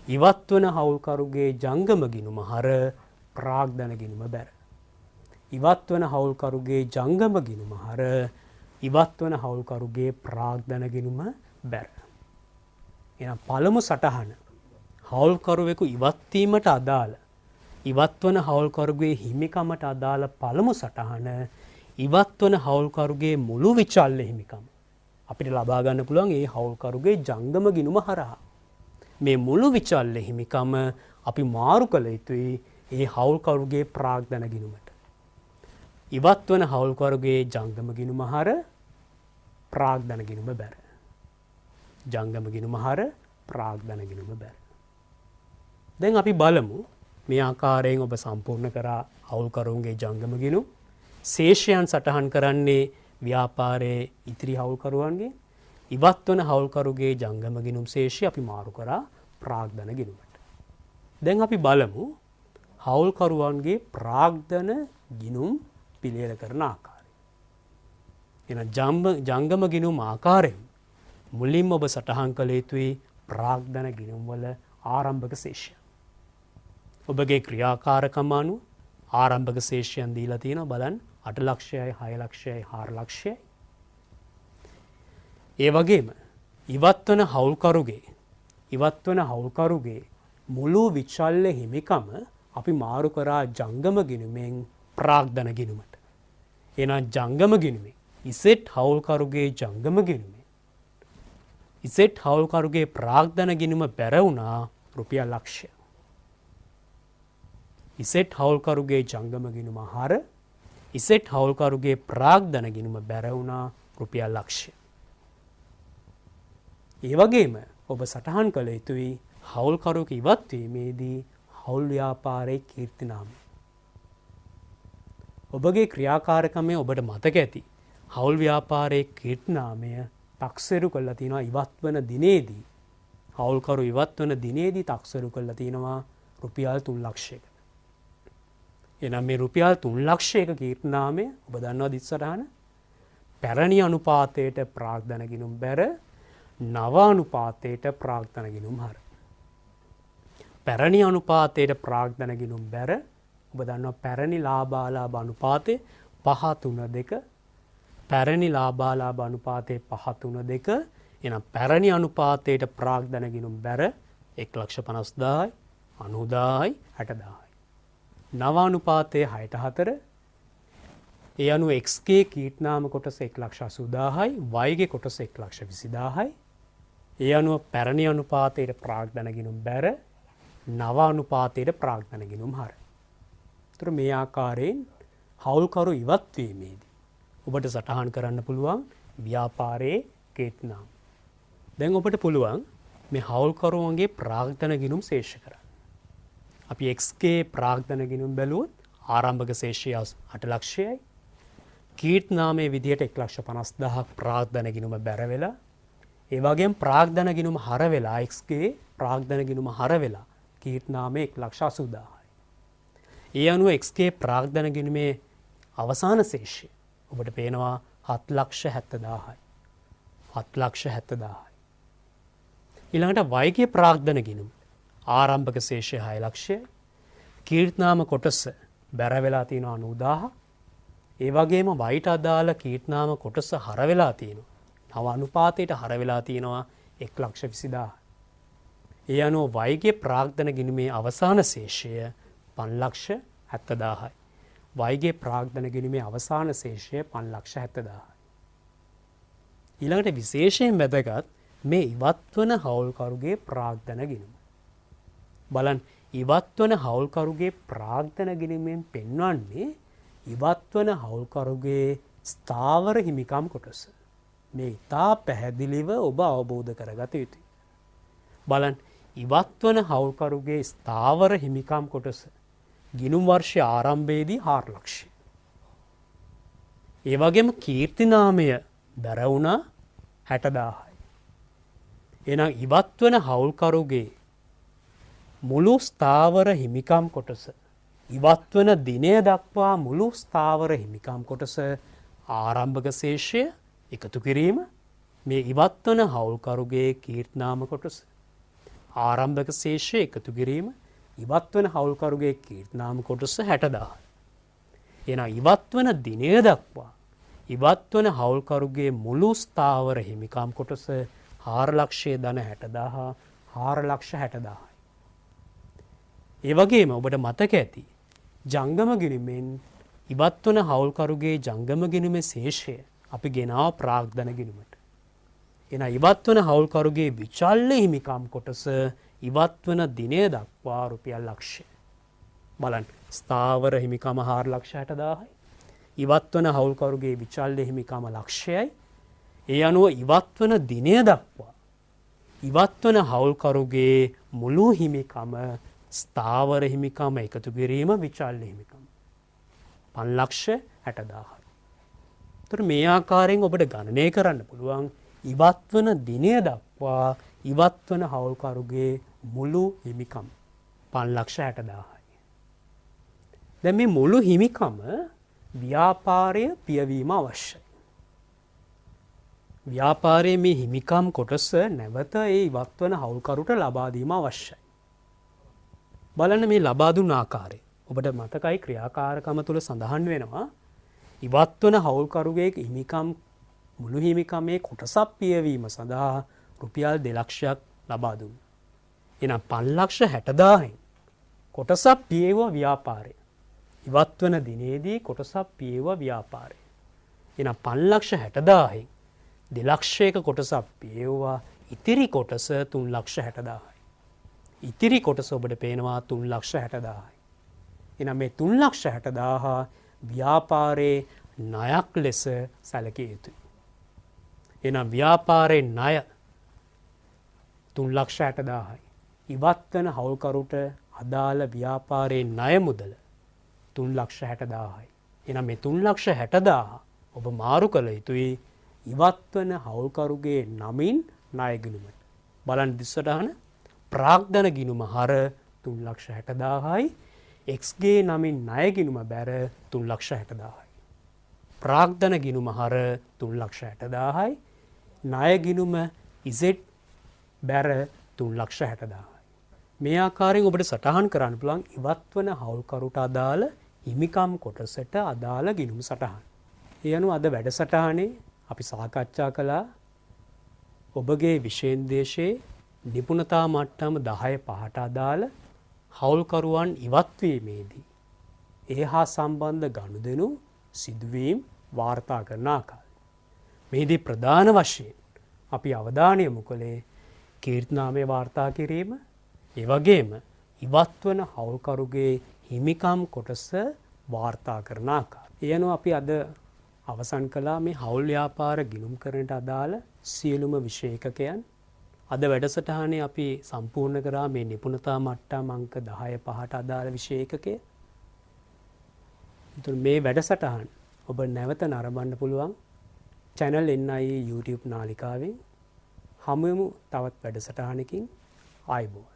ඉවත්වන හවුල්කරුගේ ජංගම ගිණුම හර ප්‍රාග්ධන ගිණුම බැර. ඉවත්වන හවුල්කරුගේ ජංගම ගිණුම හර ඉවත්වන හවුල්කරුගේ ප්‍රාග්ධන ගිණුම බැර. එහෙනම් පළමු සටහන හවුල්කරුවෙකු ඉවත්වීමට අදාළ ඉවත්වන හවුල්කරුගේ හිමිකමට අදාළ පළමු සටහන ඉවත්වන හවුල්කරුගේ මුළු විචල්්‍ය හිමිකම අපිට ලබා ගන්න පුළුවන් ඒ හවුල්කරුගේ ජංගම ගිණුම හරහා. මේ මුළු විචල්්‍ය හිමිකම අපි මාරු කළ යුතුයි ඒ හවුල්කරුගේ ප්‍රාග්ධන ගිණුමට. ඉවත්වන හවුල්කරුගේ ජංගම ගිණුම හර ප්‍රාග්ධන ගිණුම බැර. ජංගම ගිණුම හර ප්‍රාග්ධන ගිණුම බැර. දැන් අපි බලමු මේ ආකාරයෙන් ඔබ සම්පූර්ණ කරා හවුල්කරුන්ගේ ජංගම ගිණුම්. ශේෂයන් සටහන් කරන්නේ ව්‍යාපාරයේ ඉතිරි හවුල්කරුවන්ගේ ඉවත්වන හවුල්කරුගේ ජංගම ගිණුම් ශේෂය අපි මාරු කරා ප්‍රාග්ධන ගිණුමට. දැන් අපි බලමු හවුල්කරුවන්ගේ ප්‍රාග්ධන ගිණුම් පිළියෙල කරන ආකාරය. එහෙනම් ජංගම ගිණුම් ආකාරයෙන් මුලින්ම ඔබ සටහන් කළ යුතුයි ප්‍රාග්ධන ගිණුම් වල ආරම්භක ශේෂය. ඔබගේ ක්‍රියාකාරකම අනුව ආරම්භක ශේෂයන් දීලා තියෙනවා බලන්න 8 ලක්ෂයයි 6 ලක්ෂයයි 4 ලක්ෂයයි. ඒ වගේම ඉවත්වන හවුල්කරුගේ මුළු විචල්්‍ය හිමිකම අපි මාරු කරා ජංගම ගිණුමෙන් ප්‍රාග්ධන ගිණුමට. එහෙනම් ජංගම ගිණුමේ ඉසෙට් හවුල්කරුගේ ජංගම ගිණුමේ ඉසෙට් හවුල්කරුගේ ප්‍රාග්ධන ගිණුම බැර වුණා රුපියල් ලක්ෂය. ඉසෙට් හවුල්කරුගේ ජංගම ගිණුම හර ඉසෙට් හවුල්කරුගේ ප්‍රාග්ධන ගිණුම බැර වුණා රුපියල් ලක්ෂය. ඒ වගේම ඔබ සටහන් කළ යුතුයි හවුල්කරුවෙකු ඉවත්වීමේදී හවුල් ව්‍යාපාරයේ කීර්තිනාමය. ඔබගේ ක්‍රියාකාරකමේ ඔබට මතක ඇති හවුල් ව්‍යාපාරයේ කීර්තිනාමය තක්සේරු කරලා තිනවා ඉවත්වන දිනේදී හවුල්කරු ඉවත්වන දිනේදී තක්සේරු කරලා තිනවා රුපියල් 3 ලක්ෂයක. එනම් මේ රුපියල් 3 ලක්ෂයක කීර්තිනාමය ඔබ දන්නවා දිස්සටහන පැරණි අනුපාතයට ප්‍රාග්ධන ගිණුම් බැර නව අනුපාතයට ප්‍රාග්ධන ගිණුම් හර. පැරණි අනුපාතයට ප්‍රාග්ධන ගිණුම් බැර ඔබ දන්නවා පැරණි ලාභාලාභ අනුපාතේ 5-3-2 පැරණි ලාභාලාභ අනුපාතේ 5-3-2 එනම් පැරණි අනුපාතයට ප්‍රාග්ධන ගිණුම් බැර 1,50,000යි 90,000යි 60,000යි. නව අනුපාතයේ 6-4 ඒ අනුව x ගේ කීර්තිනාම කොටස 1,80,000යි y ගේ කොටස 1,20,000යි. ඒ අනුව පැරණි අනුපාතයට ප්‍රාග්ධන ගිණුම් බැර නව අනුපාතයට ප්‍රාග්ධන ගිණුම් හර. ඒතර මේ ආකාරයෙන් හවුල්කරු ඉවත් වීමේදී ඔබට සටහන් කරන්න පුළුවන් ව්‍යාපාරයේ කීර්තිනාම. දැන් ඔබට පුළුවන් මේ හවුල්කරුවන්ගේ ප්‍රාග්ධන ගිණුම් ශේෂ කරන්න. අපි Xගේ ප්‍රාග්ධන ගිණුම් බැලුවොත් ආරම්භක ශේෂය 8 ලක්ෂයයි. කීර්තිනාමයේ විදිහට 1,50,000ක් ප්‍රාග්ධන ගිණුම බැර වෙලා ඒ වගේම ප්‍රාග්ධන ගිණුම හර වෙලා Xගේ ප්‍රාග්ධන ගිණුම හර වෙලා කීර්තිනාමයේ 1,80,000යි. ඒ අනුව Xගේ ප්‍රාග්ධන ගිණුමේ අවසාන ශේෂය ඔබට පේනවා 7,70,000යි. 7,70,000යි. ඊළඟට Yගේ ප්‍රාග්ධන ගිණුම ආරම්භක ශේෂය 6 ලක්ෂයයි. කීර්තිනාම කොටස බැර වෙලා තියෙනවා 90,000. ඒ වගේම Yට අදාළ කීර්තිනාම කොටස හර වෙලා තියෙනවා. නව අනුපාතයට හර වෙලා තියෙනවා 1,20,000. ඒ අනුව Yගේ ප්‍රාග්ධන ගිණුමේ අවසාන ශේෂය 5,70,000යි. Yගේ ප්‍රාග්ධන ගිණුමේ අවසාන ශේෂය 5,70,000යි. ඊළඟට විශේෂයෙන් වැදගත් මේ ඉවත්වන හවුල්කරුගේ ප්‍රාග්ධන ගිණුම. බලන්න ඉවත්වන හවුල්කරුගේ ප්‍රාග්ධන ගිණුමෙන් පෙන්වන්නේ ඉවත්වන හවුල්කරුගේ ස්ථාවර හිමිකම් කොටස. මේ ඉතා පැහැදිලිව ඔබ අවබෝධ කරගත යුතුයි. බලන්න ඉවත්වන හවුල්කරුගේ ස්ථාවර හිමිකම් කොටස ගිණුම් වර්ෂය ආරම්භයේදී 4 ලක්ෂය. ඒ වගේම කීර්තිනාමය බැර වුණා 60,000යි. එහෙනම් ඉවත්වන හවුල්කරුගේ මුළු ස්ථාවර හිමිකම් කොටස ඉවත්වන දිනය දක්වා මුළු ස්ථාවර හිමිකම් කොටස ආරම්භක ශේෂය එකතු කිරීම මේ ඉවත්වන හවුල්කරුගේ කීර්තිනාම කොටස ආරම්භක ශේෂය එකතු කිරීම ඉවත්වන හවුල්කරුගේ කීර්තිනාම කොටස 60,000. එහෙනම් ඉවත්වන දිනය දක්වා ඉවත්වන හවුල්කරුගේ මුළු ස්ථාවර හිමිකම් කොටස 4,60,000 4,60,000යි. ඒ වගේම ඔබට මතක ඇති ජංගම ගිණුමෙන් ඉවත්වන හවුල්කරුගේ ජංගම ගිණුමේ ශේෂය අපි ගෙනාව ප්‍රාග්ධන ගිණුමට. එහෙනම් ඉවත්වන හවුල්කරුගේ විචල්්‍ය හිමිකම් කොටස ඉවත්වන දිනය දක්වා රුපියල් ලක්ෂය. බලන්න ස්ථාවර හිමිකම 4,60,000යි. ඉවත්වන හවුල්කරුගේ විචල්්‍ය හිමිකම ලක්ෂයයි. ඒ අනුව ඉවත්වන දිනය දක්වා ඉවත්වන හවුල්කරුගේ මුළු හිමිකම ස්ථාවර හිමිකම එකතු කිරීම විචල්්‍ය හිමිකම 5,60,000යි. ඒතර මේ ආකාරයෙන් ඔබට ගණනය කරන්න පුළුවන් ඉවත්වන දිනය දක්වා ඉවත්වන හවුල්කරුගේ මුළු හිමිකම 5,60,000යි. දැන් මේ මුළු හිමිකම ව්‍යාපාරය පියවීම අවශ්‍යයි. ව්‍යාපාරයේ මේ හිමිකම් කොටස නැවත ඒ ඉවත්වන හවුල්කරුට ලබා දීම අවශ්‍යයි. බලන්න මේ ලබා දුන් ආකාරය. ඔබට මතකයි ක්‍රියාකාරකම තුළ සඳහන් වෙනවා ඉවත්වන හවුල්කරුගේ හිමිකම් මුළු හිමිකමේ කොටසක් පියවීම සඳහා රුපියල් 2,00,000ක් ලබා දුන්නා. එහෙනම් 5,60,000න් කොටසක් පියවුවා ව්‍යාපාරය. ඉවත්වන දිනේදී කොටසක් පියවුවා ව්‍යාපාරය. එහෙනම් 5,60,000න් 2,00,000ක කොටසක් පියවුවා. ඉතිරි කොටස 3,60,000යි. ඉතිරි කොටස ඔබට පේනවා 3,60,000යි. එහෙනම් මේ 3,60,000 ව්‍යාපාරයේ ණයක් ලෙස සැලකිය යුතුයි. එහෙනම් ව්‍යාපාරයේ ණය 3,60,000යි. ඉවත්වන හවුල්කරුට අදාළ ව්‍යාපාරයේ ණය මුදල 3,60,000යි. එහෙනම් මේ 3,60,000 ඔබ මාරු කළ යුතුයි ඉවත්වන හවුල්කරුගේ නමින් ණය ගිණුමට. බලන්න දිස්සටහන ප්‍රාග්ධන ගිණුම හර 3,60,000යි. Xගේ නමින් ණය ගිණුම බැර 3,60,000යි. ප්‍රාග්ධන ගිණුම හර 3,60,000යි. ණය ගිණුම Z බැර 3,60,000යි. මේ ආකාරයෙන් ඔබට සටහන් කරන්න පුළුවන් ඉවත්වන හවුල්කරුට අදාළ හිමිකම් කොටසට අදාළ ගිණුම් සටහන්. ඒ අනුව අද වැඩසටහනේ අපි සාකච්ඡා කළා ඔබගේ විශේෂදේශයේ නිපුණතා මට්ටම 10/5ට අදාළ හවුල්කරුවන් ඉවත්වීමේදී ඒ හා සම්බන්ධ ගනුදෙනු සිදුවීම් වාර්තා කරන ආකාරය. මේදී ප්‍රධාන වශයෙන් අපි අවධානය යොමු කළේ කීර්තිනාමය වාර්තා කිරීම, ඒ වගේම ඉවත්වන හවුල්කරුගේ හිමිකම් කොටස වාර්තා කරන ආකාරය. ඒ අනුව අපි අද අවසන් කළා මේ හවුල් ව්‍යාපාර ගිණුම් කරන්නට අදාළ සියලුම විශේෂකයන්. අද වැඩසටහනේ අපි සම්පූර්ණ කරා මේ නිපුණතා මට්ටම් අංක 10 5ට අදාළ විශේෂකය. මේ වැඩසටහන් ඔබ නැවත නරඹන්න පුළුවන් channel NIE YouTube නාලිකාවෙන්. හමුවෙමු තවත් වැඩසටහනකින්. ආයුබෝවන්.